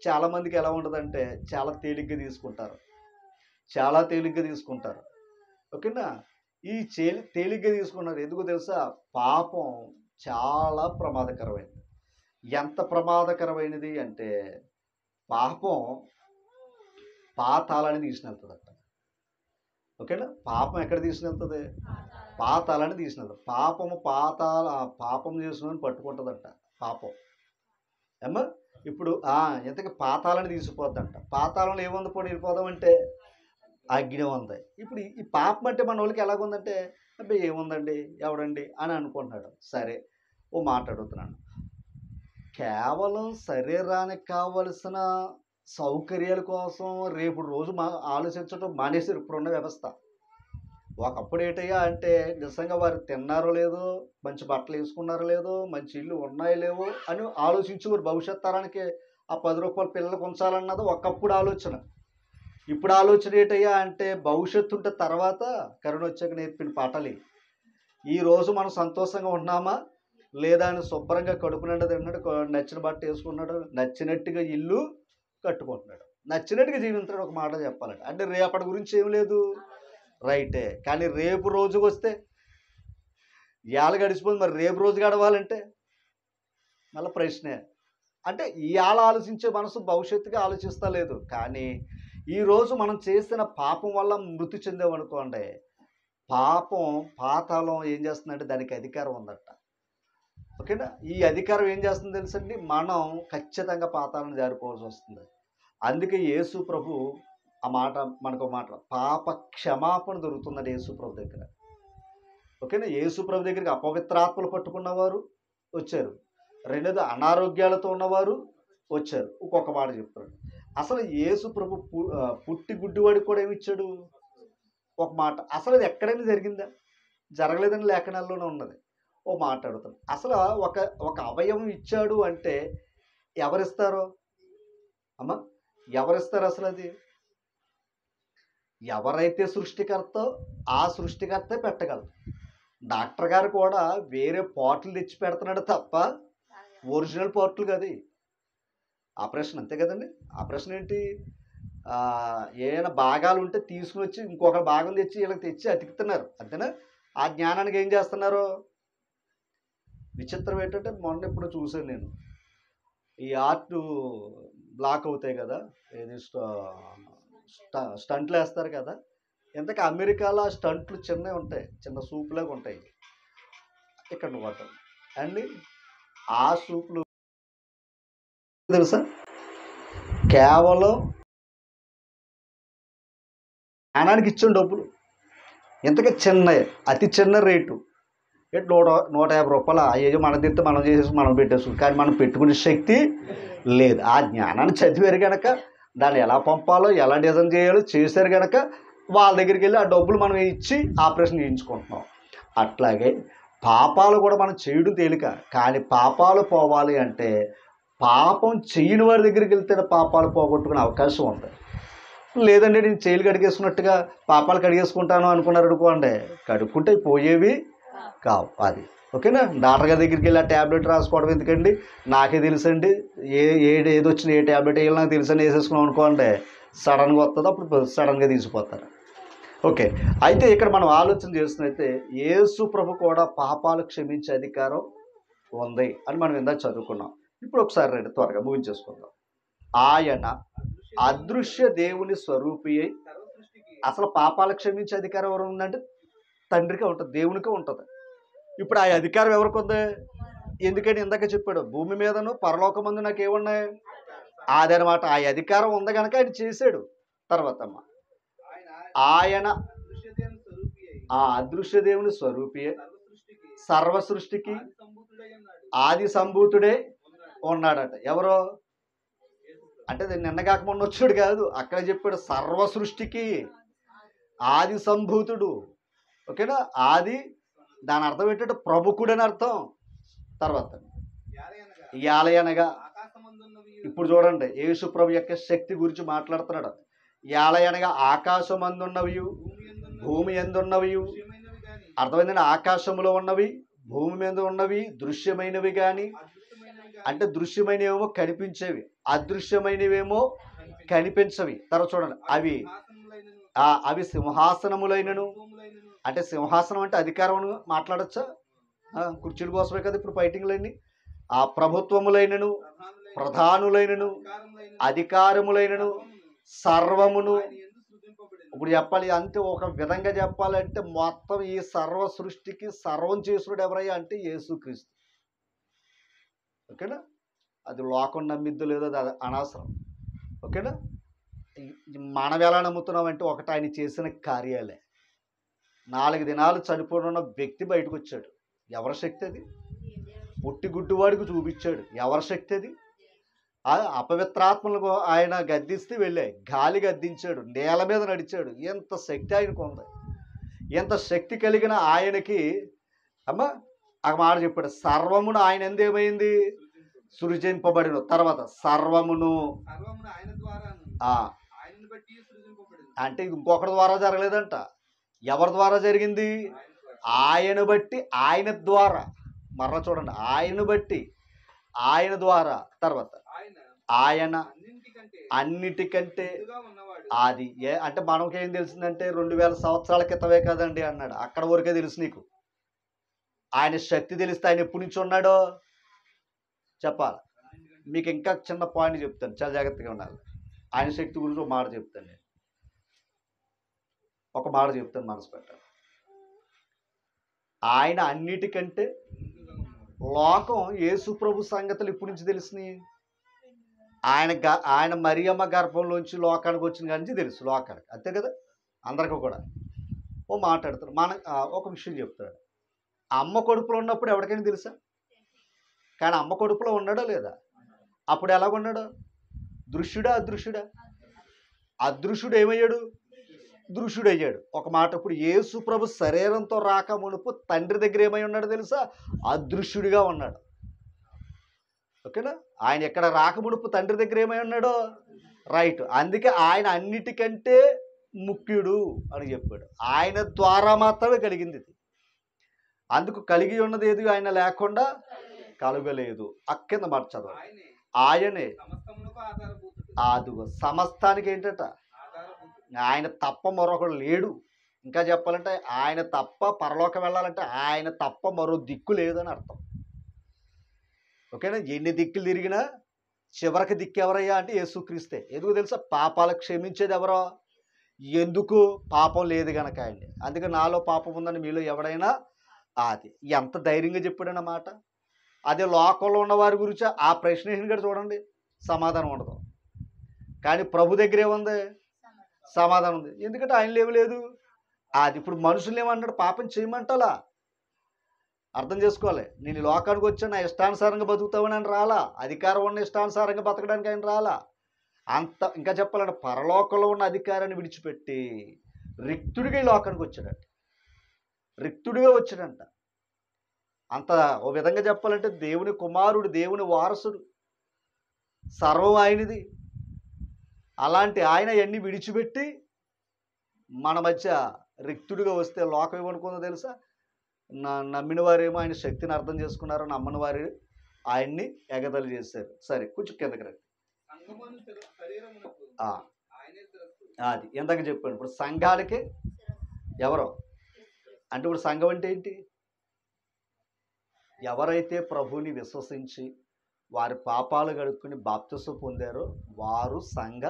చాలామందికి ఎలా ఉండదంటే చాలా తేలిగ్గా తీసుకుంటారు, చాలా తేలిగ్గా తీసుకుంటారు. ఓకేనా? ఈ తేలిగ్గా తీసుకున్నారు. ఎందుకు తెలుసా? పాపం చాలా ప్రమాదకరమైనది. ఎంత ప్రమాదకరమైనది అంటే పాపం పాతాళాన్ని తీసుకెళ్తుందట. ఓకేనా? పాపం ఎక్కడ తీసుకెళ్తుంది? పాతాళాన్ని తీసుకెళ్తుంది. పాపం చేసుకుని పట్టుకుంటుందంట పాపం. ఏమ్మా ఇప్పుడు ఎంతకి పాతాళాన్ని తీసుకుపోద్దంట. పాతాళంలో ఏముంది? పోనీ వెళ్ళిపోదామంటే అగ్ని ఉంది. ఇప్పుడు ఈ పాపం అంటే మన వాళ్ళకి ఎలాగుందంటే, అబ్బాయి ఏముందండి, ఎవడండి అని అనుకుంటున్నాడు. సరే, ఓ మాట అడుగుతున్నాను. కేవలం శరీరానికి కావలసిన సౌకర్యాల కోసం రేపు రోజు ఆలోచించడం మానేసారు ఇప్పుడున్న వ్యవస్థ. ఒకప్పుడు ఏంటయ్యా అంటే నిజంగా వారు తిన్నారో లేదో, మంచి బట్టలు వేసుకున్నారో లేదో, మంచి ఇల్లు ఉన్నాయో లేవో అని ఆలోచించేవారు. భవిష్యత్ తరానికి ఆ 10 రూపాయలు పిల్లలకు ఉంచాలన్నది ఒకప్పుడు ఆలోచన. ఇప్పుడు ఆలోచన ఏంటయ్యా అంటే భవిష్యత్తు ఉంటే తర్వాత కరోనా వచ్చాక నేర్పిన పాఠాలు. ఈరోజు మనం సంతోషంగా ఉంటున్నామా లేదా అని శుభ్రంగా కడుపు నిండా తిన్నాడు, నచ్చిన బట్ట వేసుకున్నాడు, నచ్చినట్టుగా ఇల్లు కట్టుకుంటున్నాడు, నచ్చినట్టుగా జీవించాడు. ఒక మాట చెప్పాలంటే అంటే రేపటి గురించి ఏం లేదు, రైటే. కానీ రేపు రోజుకి వస్తే ఇవాళ గడిచిపోతుంది, మరి రేపు రోజు గడవాలంటే మళ్ళీ ప్రశ్నే. అంటే ఇవాళ ఆలోచించే మనసు భవిష్యత్తుగా ఆలోచిస్తా లేదు. కానీ ఈరోజు మనం చేసిన పాపం వల్ల మృతి చెందామనుకోండి, పాపం పాతాళం ఏం చేస్తుందంటే దానికి అధికారం ఉందట. ఓకేనా? ఈ అధికారం ఏం చేస్తుందో తెలుసండి, మనం ఖచ్చితంగా పాతాళం జారిపోవాల్సి వస్తుంది. అందుకే యేసు ప్రభు ఆ మాట మనకు మాట, పాప క్షమాపణ దొరుకుతుందండి యేసు ప్రభు దగ్గర. ఓకేనా? యేసు ప్రభు దగ్గరికి అపవిత్రాత్మలు పట్టుకున్నవారు వచ్చారు, రెండోది అనారోగ్యాలతో ఉన్నవారు వచ్చారు. ఇంకొక మాట చెప్తాడు, అసలు యేసు ప్రభు పుట్టి గుడ్డివాడికి కూడా ఏమి ఇచ్చాడు? ఒక మాట. అసలు అది ఎక్కడైనా జరిగిందా? జరగలేదని లేఖనాల్లోనే ఉన్నది. ఓ మాట్లాడుతాను, అసలు ఒక అవయవం ఇచ్చాడు అంటే ఎవరిస్తారో అమ్మా? ఎవరిస్తారు అసలు? అది ఎవరైతే సృష్టికర్తో ఆ సృష్టికర్తే పెట్టగలరు. డాక్టర్ గారు కూడా వేరే పార్ట్లు తెచ్చి పెడుతున్నాడు తప్ప ఒరిజినల్ పార్ట్లు కాదు. ఆపరేషన్ అంతే కదండి. ఆపరేషన్ ఏంటి? ఏమైనా భాగాలు ఉంటే తీసుకుని వచ్చి ఇంకొక భాగం తెచ్చి వీళ్ళకి తెచ్చి అతికిస్తున్నారు, అంతేనా? ఆ జ్ఞానానికి ఏం చేస్తున్నారు? విచిత్రం ఏంటంటే మొన్న ఇప్పుడు చూసాను నేను, ఈ ఆర్ట్ బ్లాక్ అవుతాయి కదా, ఏది స్టంట్లు వేస్తారు కదా, ఇంతకీ అమెరికాలో ఆ స్టంట్లు చిన్నవి ఉంటాయి, చిన్న సూపులాగా ఉంటాయి. ఇక్కడ వాటర్ అండి, ఆ సూపులు తెలుసా కేవలం జ్ఞానానికి ఇచ్చిన డబ్బులు. ఇంతకీ చిన్న, అతి చిన్న రేటు 150 రూపాయలు. అయ్యో మన తిరిగితే మనం చేసేసి మనం పెట్టేసుకుంటాం, కానీ మనం పెట్టుకునే శక్తి లేదు. ఆ జ్ఞానాన్ని చదివారు కనుక దాన్ని ఎలా పంపాలో ఎలా డిజైన్ చేయాలో చేశారు కనుక వాళ్ళ దగ్గరికి వెళ్ళి ఆ డబ్బులు మనం ఇచ్చి ఆపరేషన్ చేయించుకుంటున్నాం. అట్లాగే పాపాలు కూడా మనం చేయడం తేలిక, కానీ పాపాలు పోవాలి అంటే పాపం చేయని వారి దగ్గరికి వెళ్తే పాపాలు పోగొట్టుకునే అవకాశం ఉంది. లేదండి నేను చేయలు కడిగేసుకున్నట్టుగా పాపాలు కడిగేసుకుంటాను అనుకున్నారు అనుకోండి, కడుక్కుంటే పోయేవి కావు. అది ఓకేనా? డాక్టర్ గారి దగ్గరికి వెళ్ళి ఆ ట్యాబ్లెట్ రాసుకోవడం ఎందుకండి, నాకే తెలుసండి, ఏది వచ్చినా ఏ ట్యాబ్లెట్ వేయాలి నాకు తెలుసని వేసేసుకున్నాం అనుకోండి, సడన్గా వస్తుంది, అప్పుడు సడన్గా తీసిపోతారు. ఓకే. అయితే ఇక్కడ మనం ఆలోచన చేస్తున్నైతే యేసు ప్రభు కూడా పాపాలు క్షమించే అధికారం ఉంది అని మనం ఇందాక చదువుకున్నాం. ఇప్పుడు ఒకసారి రండి త్వరగా ముగించేసుకుందాం. ఆయన అదృశ్య దేవుని స్వరూపి అయి, అసలు పాపాలు క్షమించే అధికారం ఎవరు ఉందంటే తండ్రికే ఉంటుంది, దేవునికే ఉంటుంది. ఇప్పుడు ఆ అధికారం ఎవరికి ఉంది? ఎందుకని ఇందాక చెప్పాడు, భూమి మీదను పరలోకమందు నాకు ఏమున్నాయి అదనమాట. ఆ అధికారం ఉంది కనుక ఆయన చేశాడు. తర్వాత అమ్మ ఆయన ఆ అదృశ్య దేవుని స్వరూపి సర్వ సృష్టికి ఆది సంభూతుడే ఉన్నాడట. ఎవరో అంటే నిన్నగాక మొన్న వచ్చాడు కాదు, అక్కడ చెప్పాడు సర్వ సృష్టికి ఆది సంభూతుడు. ఓకేనా? ఆది దాని అర్థం ఏంటంటే ప్రముఖుడు అని అర్థం. తర్వాత యాలయనగా ఇప్పుడు చూడండి యేసు ప్రభు యొక్క శక్తి గురించి మాట్లాడుతున్నాడు. యాలయనగా ఆకాశమందున్నవి భూమి ఎందున్నవి, అర్థమైందండి? ఆకాశంలో ఉన్నవి భూమి మీద ఉన్నవి దృశ్యమైనవి కానీ, అంటే దృశ్యమైనవేమో కనిపించేవి, అదృశ్యమైనవేమో కనిపించవి. తర్వాత చూడండి అవి అవి సింహాసనములైనను, అంటే సింహాసనం అంటే అధికారం మాట్లాడచ్చా? కుర్చీల కోసమే కదా ఇప్పుడు ఫైటింగ్లన్నీ. ఆ ప్రభుత్వములైనను ప్రధానులైనను అధికారములైనను సర్వమును. ఇప్పుడు చెప్పాలి అంటే ఒక విధంగా చెప్పాలంటే మొత్తం ఈ సర్వ సృష్టికి సర్వం చేసుడు ఎవరయ్యా అంటే యేసుక్రీస్తు. ఓకేనా? అది లోకం నమ్మిద్దు లేదో అది అనవసరం. ఓకేనా? మనం ఎలా నమ్ముతున్నామంటే ఒకటి ఆయన చేసిన కార్యాలే. 4 దినాలు చనిపోయిన ఉన్న వ్యక్తి బయటకు వచ్చాడు. ఎవరి శక్తి అది? పుట్టి గుడ్డివాడికి చూపించాడు. ఎవరి శక్తి అది? అపవిత్రాత్మలకు ఆయన గద్దిస్తే వెళ్ళాయి, గాలి గద్దించాడు, నేల మీద నడిచాడు. ఎంత శక్తి ఆయనకు ఉంది. ఎంత శక్తి కలిగిన ఆయనకి అమ్మ ఆ మాట చెప్పాడు, సర్వమును ఆయన ఎందేమైంది సృజింపబడిన. తర్వాత సర్వమును అంటే ఇది ఇంకొకటి ద్వారా జరగలేదంట. ఎవరి ద్వారా జరిగింది? ఆయన బట్టి ఆయన ద్వారా. మరలా చూడండి, ఆయన బట్టి ఆయన ద్వారా. తర్వాత ఆయన అన్నిటికంటే అది అంటే మనకేం తెలిసిందంటే 2000 సంవత్సరాల క్రితమే కదండి అన్నాడు. అక్కడ వరకే తెలుసు నీకు. ఆయన శక్తి తెలిస్తే ఆయన ఎప్పటి నుంచి ఉన్నాడో చెప్పాలి. మీకు ఇంకా చిన్న పాయింట్ చెప్తాను, చాలా జాగ్రత్తగా ఉండాలి. ఆయన శక్తి గురించి ఒక మాట చెప్తాను. నేను ఒక మాట చెప్తాను, మనసు పెట్టాలి. ఆయన అన్నిటికంటే లోకం యేసు ప్రభు సంగతులు ఇప్పటి నుంచి తెలిసినాయి. ఆయన మరియమ్మ గర్భంలోంచి లోకానికి వచ్చిన కాడి నుంచి తెలుసు లోకానికి, అంతే కదా? అందరికీ కూడా ఓ మాట్లాడతాడు. ఒక విషయం చెప్తాడు. అమ్మ కడుపులో ఉన్నప్పుడు ఎవరికైనా తెలుసా? కానీ అమ్మ కడుపులో ఉన్నాడా లేదా? అప్పుడు ఎలాగున్నాడు? దృశ్యుడా అదృశ్యుడా? అదృశ్యుడు ఏమయ్యాడు? దృశ్యుడయ్యాడు. ఒక మాట, ఇప్పుడు యేసు ప్రభు శరీరంతో రాక మునుపు తండ్రి దగ్గర ఏమై ఉన్నాడు తెలుసా? అదృశ్యుడిగా ఉన్నాడు. ఓకేనా? ఆయన ఎక్కడ రాక మునుపు తండ్రి దగ్గర ఏమై ఉన్నాడో రైట్. అందుకే ఆయన అన్నిటికంటే ముఖ్యుడు అని చెప్పాడు. ఆయన ద్వారా మాత్రమే కలిగింది ఇది. అందుకు కలిగి ఉన్నది ఏది ఆయన లేకుండా కలగలేదు. అక్కింద మాట చదవ. ఆయనే ఆదుగో సమస్తానికి ఏంటట? ఆయన తప్ప మరొకడు లేడు. ఇంకా చెప్పాలంటే ఆయన తప్ప పరలోకం వెళ్ళాలంటే ఆయన తప్ప మరో దిక్కు లేదని అర్థం. ఓకేనా? ఎన్ని దిక్కులు తిరిగినా చివరికి దిక్కు ఎవరయ్యా అంటే యేసుక్రీస్తే. ఎందుకు తెలుసా? పాపాలు క్షమించేది ఎవరో? ఎందుకు? పాపం లేదు కనుక అండి. అందుకే నాలో పాపం ఉందని మీలో ఎవడైనా అది ఎంత ధైర్యంగా చెప్పాడన్నమాట. అదే లోకంలో ఉన్న వారి గురించి ఆ ప్రశ్న కూడా చూడండి, సమాధానం ఉండదు. కానీ ప్రభు దగ్గర ఏముంది? సమాధానం ఉంది. ఎందుకంటే ఆయన లేవలేదు. అది ఇప్పుడు మనుషులు ఏమన్నాడు? పాపం చేయమంటలా. అర్థం చేసుకోవాలి. నేను ఈ లోకానికి వచ్చాను, నా ఇష్టానుసారంగా బతుకుతామని ఆయన రాలా. అధికారం ఉన్న ఇష్టానుసారంగా బతకడానికి ఆయన రాలా. అంత ఇంకా చెప్పాలంటే పరలోకంలో ఉన్న అధికారాన్ని విడిచిపెట్టి రిక్తుడిగా ఈ లోకానికి వచ్చాడంట. రిక్తుడిగా వచ్చాడంట. అంత ఓ విధంగా చెప్పాలంటే దేవుని కుమారుడు, దేవుని వారసుడు, సర్వం ఆయనది. అలాంటి ఆయన అన్నీ విడిచిపెట్టి మన మధ్య రిక్తుడిగా వస్తే లోకం ఏమనుకుందో తెలుసా? నమ్మిన వారేమో ఆయన శక్తిని అర్థం చేసుకున్నారు, నమ్మని వారు ఆయన్ని ఎగదలు చేశారు. సరే కొంచెం కిందకి రండి. అది ఎందాక చెప్పాను. ఇప్పుడు సంఘాలకి ఎవరో అంటే ఇప్పుడు సంఘం అంటే ఏంటి? ఎవరైతే ప్రభువుని విశ్వసించి వారి పాపాలు కడుక్కుని బాప్తిసం పొందారో వారు సంఘ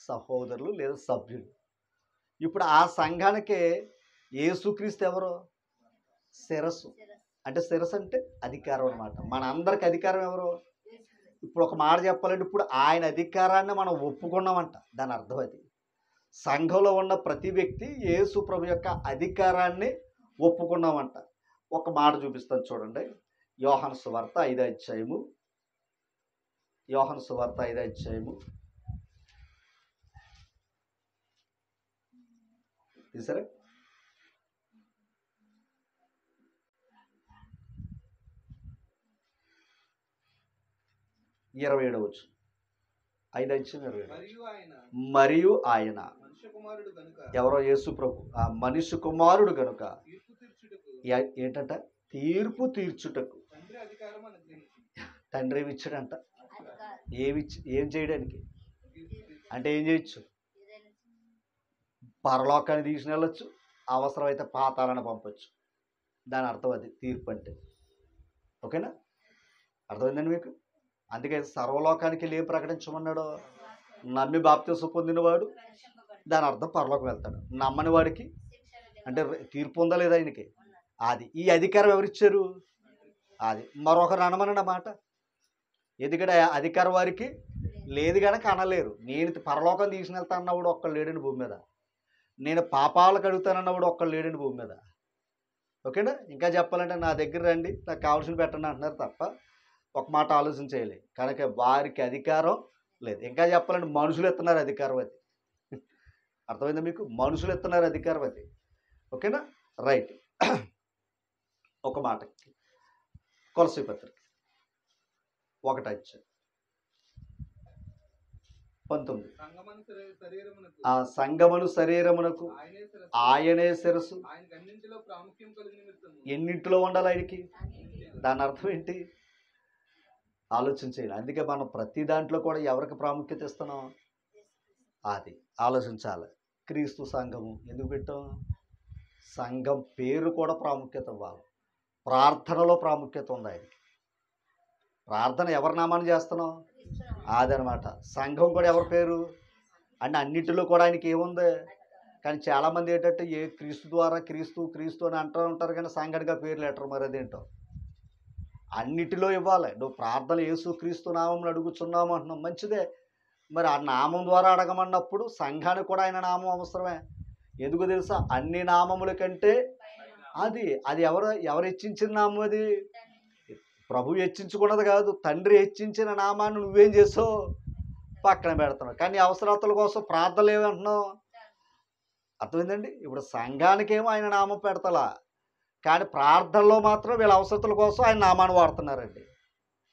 సహోదరులు లేదా సభ్యులు. ఇప్పుడు ఆ సంఘానికే యేసుక్రీస్తు ఎవరు? శిరస్సు. అంటే శిరస్సు అంటే అధికారం అన్నమాట. మన అందరికి అధికారం ఎవరు? ఇప్పుడు ఒక మాట చెప్పాలంటే ఇప్పుడు ఆయన అధికారాన్ని మనం ఒప్పుకున్నామంట. దాని అర్థం అది. సంఘంలో ఉన్న ప్రతి వ్యక్తి యేసు ప్రభు యొక్క అధికారాన్ని ఒప్పుకున్నామంట. ఒక మాట చూపిస్తాను చూడండి. యోహాను సువార్త 5వ అధ్యాయము. యోహాను సువార్త 5వ అధ్యాయము. తీసారా? 27వ వచనం. 5వ అధ్యాయం 27. మరియు ఆయన ఎవరో? యేసు ప్రభు. ఆ మనిషి కుమారుడు గనుక ఏంటంట? తీర్పు తీర్చుటకు. తండ్రి ఏమి ఇచ్చాడంట? ఏం చేయడానికి? అంటే ఏం చేయొచ్చు? పరలోకాన్ని తీసుకుని వెళ్ళొచ్చు, అవసరమైతే పాతాలను పంపొచ్చు. దాని అర్థం అది తీర్పు అంటే. ఓకేనా? అర్థమైందండి మీకు? అందుకే సర్వలోకానికి ఏం ప్రకటించమన్నాడు? నమ్మి బాప్తిసం పొందినవాడు దాని అర్థం పరలోకం వెళ్తాడు. నమ్మని వాడికి అంటే తీర్పు ఉందా లేదా ఆయనకి? అది ఈ అధికారం ఎవరిచ్చారు? అది మరొకరు అనమనండి మాట. ఎందుకంటే అధికారం వారికి లేదు కనుక అనలేరు. నేను పరలోకం తీసుకుని వెళ్తా అన్నవాడు ఒక్కడు లేడండి భూమి మీద. నేను పాపాలకు అడుగుతానన్నవాడు ఒక్కడు లేడండి భూమి మీద. ఓకేనా? ఇంకా చెప్పాలంటే నా దగ్గర రండి, నాకు కావాల్సిన పెట్టండి అంటున్నారు తప్ప ఒక మాట ఆలోచన చేయాలి. కనుక వారికి అధికారం లేదు. ఇంకా చెప్పాలంటే మనుషులు ఎత్తున్నారు అధికారం అది. అర్థమైందా మీకు? మనుషులు ఎత్తున్నారు అధికారం అది. ఓకేనా? రైట్. ఒక మాట కొలసీ పత్రిక 1వ అధ్యాయం 19. ఆ సంగమను శరీరమునకు ఆయనే శిరస్సు. ఎన్నింటిలో ఉండాలి ఆయనకి? దాని అర్థం ఏంటి? ఆలోచన చేయాలి. అందుకే మనం ప్రతి దాంట్లో కూడా ఎవరికి ప్రాముఖ్యత ఇస్తున్నాం? అది ఆలోచించాలి. క్రీస్తు సంఘము ఎందుకు పెట్టాం? సంఘం పేరు కూడా ప్రాముఖ్యత ఇవ్వాలి. ప్రార్థనలో ప్రాముఖ్యత ఉంది ఆయనకి. ప్రార్థన ఎవరి నామాన్ని చేస్తున్నాం? అదనమాట. సంఘం కూడా ఎవరి పేరు? అంటే అన్నిటిలో కూడా ఆయనకి ఏముంది? కానీ చాలామంది ఏంటంటే క్రీస్తు ద్వారా క్రీస్తు క్రీస్తు అని అంటూ ఉంటారు, కానీ సంఘానికి పేరు లెటర్ మరి అదేంటో. అన్నిటిలో ఇవ్వాలి. నువ్వు ప్రార్థన యేసు క్రీస్తు నామం అడుగుచున్నాము అంటున్నాం, మంచిదే. మరి ఆ నామం ద్వారా అడగమన్నప్పుడు సంఘానికి కూడా ఆయన నామం అవసరమే. ఎందుకు తెలుసా? అన్ని నామముల కంటే అది ఎవరు హెచ్చించిన నామం? అది ప్రభు హెచ్చించుకున్నది కాదు. తండ్రి హెచ్చించిన నామాన్ని నువ్వేం చేసావు? పక్కన పెడుతున్నావు. కానీ అవసరతల కోసం ప్రార్థనలు ఏమంటున్నావు? అర్థమైందండి? ఇప్పుడు సంఘానికేమో ఆయన నామం పెడతలా, కానీ ప్రార్థనలో మాత్రం వీళ్ళ అవసరతల కోసం ఆయన నామాన్ని వాడుతున్నారండి.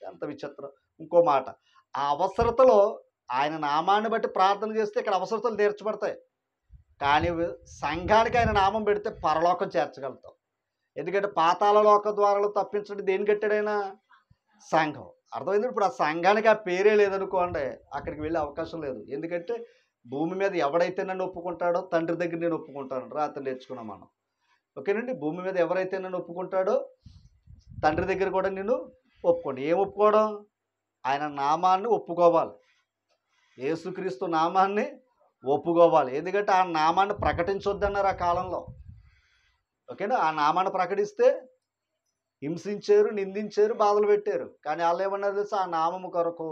ఎంత విచిత్రం. ఇంకో మాట, ఆ అవసరతలో ఆయన నామాన్ని బట్టి ప్రార్థన చేస్తే ఇక్కడ అవసరతలు తీర్చబడతాయి. కానీ సంఘానికి ఆయన నామం పెడితే పరలోకం చేర్చగలుగుతాం. ఎందుకంటే పాతాళ లోక ద్వారాలు తప్పించడం దేని కట్టాడైనా? సంఘం. అర్థమైంది? ఇప్పుడు ఆ సంఘానికి ఆ పేరే లేదనుకోండి, అక్కడికి వెళ్ళే అవకాశం లేదు. ఎందుకంటే భూమి మీద ఎవడైతే నన్ను ఒప్పుకుంటాడో తండ్రి దగ్గర నేను ఒప్పుకుంటాను. రాత్రి నేర్చుకున్నాం మనం. ఓకేనండి? భూమి మీద ఎవరైతే నన్ను ఒప్పుకుంటాడో తండ్రి దగ్గర కూడా నేను ఒప్పుకోండి. ఏం ఒప్పుకోవడం? ఆయన నామాన్ని ఒప్పుకోవాలి. యేసుక్రీస్తు నామాన్ని ఒప్పుకోవాలి. ఎందుకంటే ఆ నామాన్ని ప్రకటించొద్దన్నారు ఆ కాలంలో. ఓకేనా? ఆ నామాన్ని ప్రకటిస్తే హింసించారు, నిందించారు, బాధలు పెట్టారు. కానీ వాళ్ళు ఏమన్నారు తెలుసా? ఆ నామము కొరకు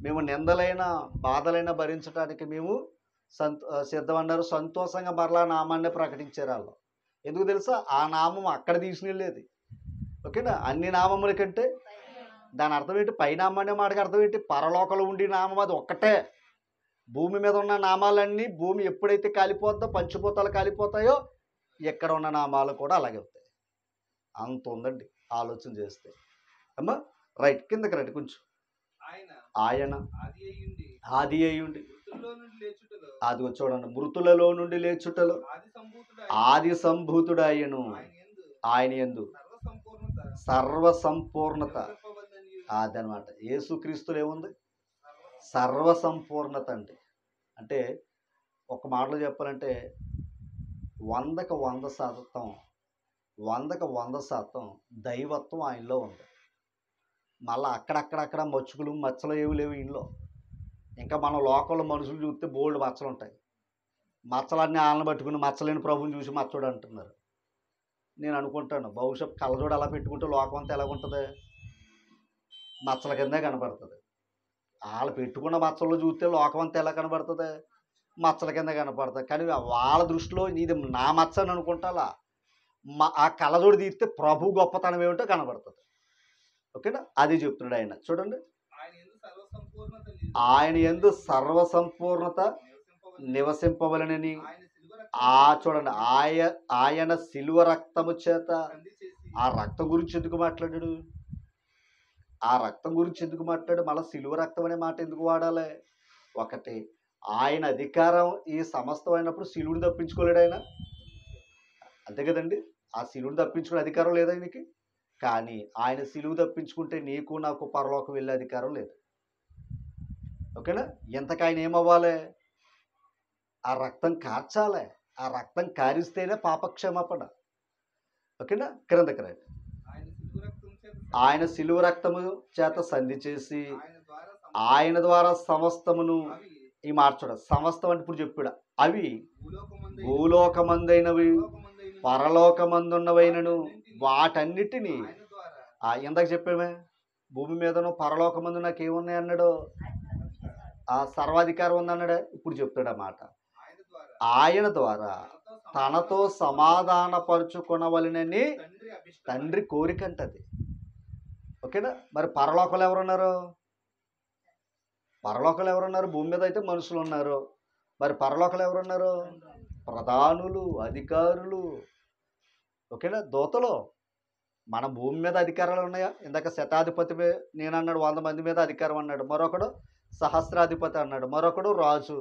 మేము నిందలైన బాధలైనా భరించడానికి మేము సిద్ధమన్నారు. సంతోషంగా మరలా నామాన్ని ప్రకటించారు వాళ్ళు. ఎందుకు తెలుసా? ఆ నామం అక్కడ తీసుకెళ్ళేది. ఓకేనా? అన్ని నామముల కంటే దాని అర్థం ఏంటి? పైనామానే మాటకి అర్థం ఏంటి? పరలోకంలో ఉండి నామం అది ఒక్కటే. భూమి మీద ఉన్న నామాలన్నీ భూమి ఎప్పుడైతే కాలిపోద్దో, పంచభూతాలు కాలిపోతాయో, ఎక్కడ ఉన్న నామాలు కూడా అలాగే అవుతాయి. అంత ఉందండి ఆలోచన చేస్తే. అమ్మా రైట్, కిందకి రండి కొంచెం. ఆయన ఆది అయ్యుండి, అది చూడండి, మృతులలో నుండి లేచుటలో ఆది సంభూతుడు ఆయను. ఆయన యందు సర్వ సంపూర్ణత. అదనమాట. యేసుక్రీస్తులో ఏముంది? సర్వ సంపూర్ణత. అంటే ఒక మాటలో చెప్పాలంటే 100% 100% దైవత్వం ఆయనలో ఉంది. మళ్ళీ అక్కడక్కడక్కడ మచ్చుకులు మచ్చలు ఏవి లేవు ఈయనలో. ఇంకా మనం లోకంలో మనుషులు చూస్తే బోల్డ్ మచ్చలు ఉంటాయి. మచ్చలన్నీ ఆళ్ళని పట్టుకుని మచ్చలేని ప్రభుని చూసి మచ్చోడు అంటున్నారు. నేను అనుకుంటాను, బహుశా కళ్ళజోడు అలా పెట్టుకుంటే లోకం అంతా ఎలాగుంటుంది? మచ్చల కిందే కనపడుతుంది. వాళ్ళు పెట్టుకున్న మచ్చల్లో చూస్తే లోకం అంతా ఎలా కనపడుతుంది? మచ్చల కింద కనపడుతుంది. కానీ వాళ్ళ దృష్టిలో ఇది నా మచ్చ అని అనుకుంటా ఆ కళ్ళజోడు తీస్తే ప్రభు గొప్పతనం ఏమిటో కనబడుతుంది. ఓకేనా? అది చెప్తున్నాడు ఆయన. చూడండి, ఆయన యందు సర్వసంపూర్ణత నివసింపవలనని చూడండి, ఆయన శిలువ రక్తము చేత. ఆ రక్తం గురించి ఎందుకు మాట్లాడాడు? ఆ రక్తం గురించి ఎందుకు మాట్లాడు? మళ్ళీ శిలువ రక్తం అనే మాట ఎందుకు వాడాలి? ఒకటి, ఆయన అధికారం ఈ సమస్తం అయినప్పుడు శిలువుని తప్పించుకోలేడు ఆయన, అంతే కదండి. ఆ శిలువుని తప్పించుకునే అధికారం లేదు ఆయనకి. కానీ ఆయన శిలువు తప్పించుకుంటే నీకు నాకు పరలోకం వెళ్ళే అధికారం లేదు. ఓకేనా? ఇంతకు ఆయన ఏమవ్వాలి? ఆ రక్తం కార్చాలి. ఆ రక్తం కారిస్తేనే పాపక్షమాపణ. ఓకేనా? క్రిందకి రండి. ఆయన శిలువ రక్తము చేత సంధి చేసి ఆయన ద్వారా సమస్తమును. ఈ మార్చడం సమస్తం అంటే ఇప్పుడు చెప్పాడు, అవి భూలోకమందైనవి పరలోకమందున్నవైనను వాటన్నిటినీ. ఇందాక చెప్పామే, భూమి మీదను పరలోకమందు నాకేమున్నాయి అన్నాడు? ఆ సర్వాధికారం ఉందన్నాడే. ఇప్పుడు చెప్తాడు ఆ మాట, ఆయన ద్వారా తనతో సమాధానపరుచుకొనవలెనని తండ్రి కోరిక అంటది. ఓకేనా? మరి పరలోకంలో ఎవరున్నారు? పరలోకంలో ఎవరున్నారు? భూమి మీద అయితే మనుషులు ఉన్నారు. మరి పరలోకంలో ఎవరున్నారు? ప్రధానులు, అధికారులు. ఓకేనా? దూతలు. మన భూమి మీద అధికారాలు ఉన్నాయా? ఇందాక శతాధిపతి నేను అన్నాడు, 100 మంది మీద అధికారం అన్నాడు. మరొకడు సహస్రాధిపతి అన్నాడు. మరొకడు రాజు.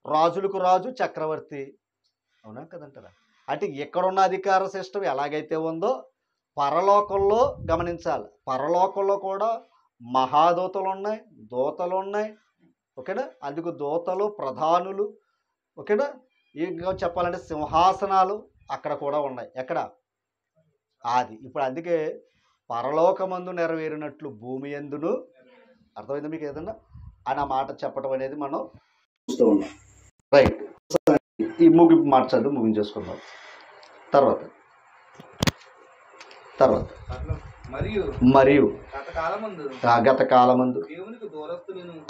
రాజులకు రాజు చక్రవర్తి. అవునా కదంటారా? అంటే ఇక్కడున్న అధికార సిస్టమ్ ఎలాగైతే ఉందో పరలోకంలో గమనించాలి. పరలోకంలో కూడా మహాదూతలు ఉన్నాయి, దూతలు ఉన్నాయి. ఓకేనా? అందుకు దూతలు, ప్రధానులు. ఓకేనా? ఇంకా చెప్పాలంటే సింహాసనాలు అక్కడ కూడా ఉన్నాయి. ఎక్కడ? అది ఇప్పుడు అందుకే పరలోకమందు నెరవేరినట్లు భూమి యందును. అర్థమైంది మీకు ఏదన్నా అని ఆ మాట చెప్పడం అనేది మనం చూస్తూ ఉన్నాం. రైట్, ఈ ముగింపు మార్చదు, ముగించేసుకుందాం. తర్వాత మరియు గత కాలమందు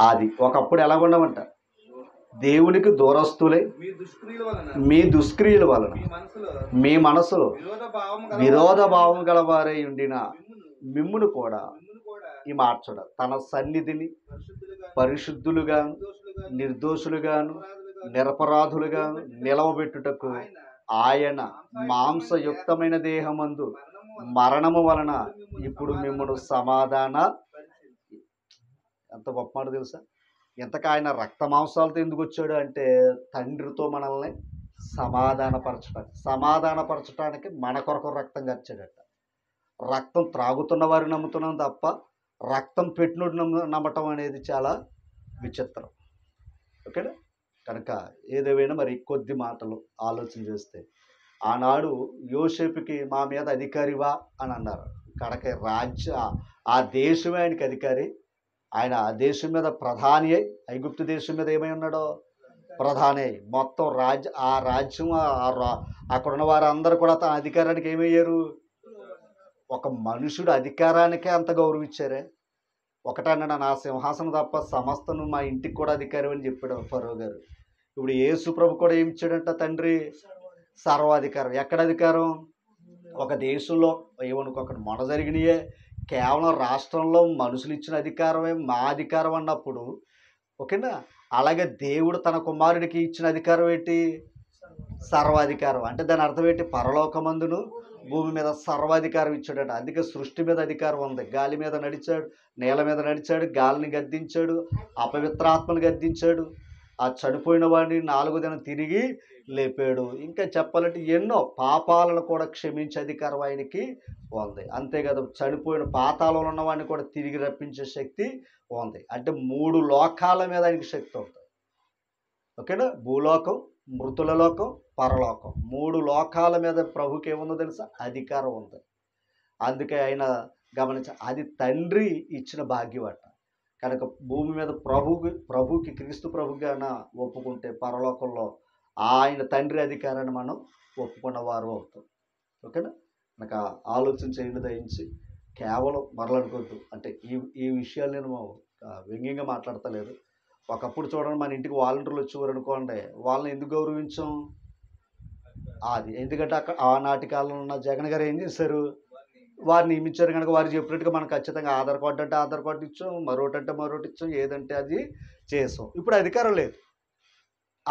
అది ఒకప్పుడు ఎలా ఉండమంట? దేవునికి దూరస్తులే మీ దుష్క్రియల వలన మీ మనసులో విరోధ భావం గలవారై ఉండిన మిమ్మును కూడా ఈ మార్చడ తన సన్నిధిని పరిశుద్ధులుగాను నిర్దోషులుగాను నిరపరాధులుగాను నిలవబెట్టుటకు ఆయన మాంసయుక్తమైన దేహమందు మరణము వలన ఇప్పుడు మిమ్మును సమాధాన. ఎంత గొప్ప మాట తెలుసా? ఇంతకు ఆయన రక్త మాంసాలతో ఎందుకు వచ్చాడు అంటే తండ్రితో మనల్ని సమాధానపరచడానికి మన కొరకు రక్తం ఖర్చాడట. రక్తం త్రాగుతున్న వారు నమ్ముతున్నాం తప్ప రక్తం పెట్టినోడు నమ్మటం అనేది చాలా విచిత్రం. ఓకేనా? కనుక ఏదేమైనా మరి కొద్ది మాటలు ఆలోచన చేస్తే, ఆనాడు యోసేపుకి మా మీద అధికారివా అని అన్నారు. కనుక ఆ దేశమే ఆయనకి అధికారి. ఆయన ఆ దేశం మీద ప్రధాని అయి, ఐగుప్తు దేశం మీద ఏమై ఉన్నాడో ప్రధాని అయి, మొత్తం ఆ రాజ్యం అక్కడున్న వారందరూ కూడా తన అధికారానికి ఏమయ్యారు? ఒక మనుషుడు అధికారానికే అంత గౌరవించారే. ఒకటన్నాడు, నా సింహాసనం తప్ప సమస్తను మా ఇంటికి కూడా అధికారం అని చెప్పాడు ఫరో గారు. ఇప్పుడు యేసు ప్రభు కూడా ఏమి ఇచ్చాడంట? తండ్రి సర్వాధికారం. ఎక్కడ అధికారం? ఒక దేశంలో ఏమనుకోక మొన జరిగినాయే కేవలం రాష్ట్రంలో మనుషులు ఇచ్చిన అధికారమే మా అధికారం అన్నప్పుడు, ఓకేనా? అలాగే దేవుడు తన కుమారుడికి ఇచ్చిన అధికారం ఏంటి? సర్వాధికారం. అంటే దాని అర్థం ఏంటి? పరలోకమందును భూమి మీద సర్వాధికారం ఇచ్చాడట. అందుకే సృష్టి మీద అధికారం ఉంది. గాలి మీద నడిచాడు, నేల మీద నడిచాడు, గాలిని గద్దించాడు, అపవిత్రాత్మను గద్దించాడు, ఆ చనిపోయిన వాడిని 4వ దినం తిరిగి లేపాడు. ఇంకా చెప్పాలంటే ఎన్నో పాపాలను కూడా క్షమించే అధికారం ఆయనకి ఉంది. అంతేకాదు చనిపోయిన పాతాళంలో ఉన్న వాడిని కూడా తిరిగి రప్పించే శక్తి ఉంది. అంటే 3 లోకాల మీద ఆయనకి శక్తి ఉంటుంది. ఓకేనా? భూలోకం, మృతుల లోకం, పరలోకం, 3 లోకాల మీద ప్రభుకి ఏముందో తెలుసా? అధికారం ఉంది. అందుకే ఆయన అది తండ్రి ఇచ్చిన భాగ్యం అట. కనుక భూమి మీద ప్రభుకి క్రీస్తు ప్రభుగా ఒప్పుకుంటే పరలోకంలో ఆయన తండ్రి అధికారాన్ని మనం ఒప్పుకున్న వారు అవుతాం. ఓకేనా? నాకు ఆలోచన చేయండి దయించి. కేవలం మరలనుకోద్దు. అంటే ఈ విషయాలు నేను వ్యంగ్యంగా మాట్లాడతలేదు. ఒకప్పుడు చూడండి, మన ఇంటికి వాలంటీర్లు వచ్చేవారు అనుకోండి, వాళ్ళని ఎందుకు గౌరవించాం? అది ఎందుకంటే అక్కడ ఆనాటి కాలంలో ఉన్న జగన్ గారు ఏం చేశారు? వారిని నియమించారు కనుక వారు చెప్పినట్టుగా మనం ఖచ్చితంగా ఆధార్ కార్డు అంటే ఆధార్ కార్డు ఇచ్చాం, మరొకటి అంటే మరొకటి ఇచ్చాం, ఏదంటే అది చేసాం. ఇప్పుడు అధికారం లేదు.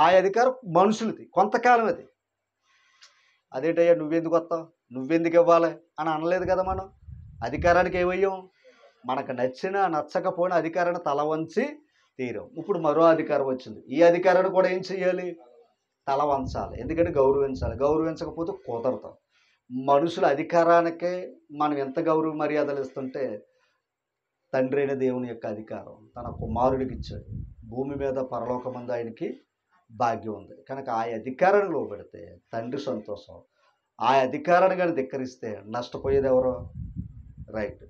ఆ అధికారం మనుషులది, కొంతకాలం అది. అదేంటయ్యా నువ్వెందుకు వస్తావు, నువ్వెందుకు ఇవ్వాలి అని అనలేదు కదా. మనం అధికారానికి ఏమయ్యాం? మనకు నచ్చినా నచ్చకపోయినా అధికారాన్ని తల వంచి తీరాం. ఇప్పుడు మరో అధికారం వచ్చింది. ఈ అధికారాన్ని కూడా ఏం చేయాలి? తల వంచాలి. ఎందుకంటే గౌరవించాలి. గౌరవించకపోతే కుదరతాం. మనుషుల అధికారానికే మనం ఎంత గౌరవ మర్యాదలు ఇస్తుంటే, తండ్రి అయిన దేవుని యొక్క అధికారం తన కుమారుడికి ఇచ్చాడు. భూమి మీద పరలోకమందు ఆయనకి భాగ్యం ఉంది కనుక ఆ అధికారాన్ని లోబడితే తండ్రి సంతోషం. ఆ అధికారాన్ని కానీ ధిక్కరిస్తే నష్టపోయేది ఎవరో? రైట్.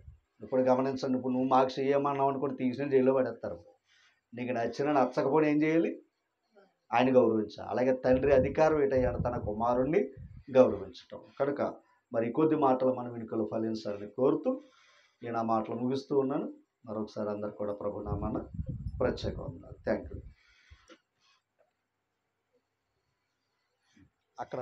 ఇప్పుడు గమనించండి. ఇప్పుడు నువ్వు మాకు చేయమన్నావు అనుకుని తీసుకుని జైల్లో పడేస్తారు. నీకు నచ్చినా నచ్చకపోయినా ఏం చేయాలి? ఆయన గౌరవించాలి. అలాగే తండ్రి అధికారం ఏంటయ్యాడు? తన కుమారుణ్ణి గౌరవించటం. కనుక మరి కొద్ది మాటలు మనం వెనుకలు ఫలించాలని కోరుతూ నేను ఆ మాటలు ముగిస్తూ ఉన్నాను. మరొకసారి అందరు కూడా ప్రభునామాన ప్రత్యేక వందనాలు. Thank you. అక్కడ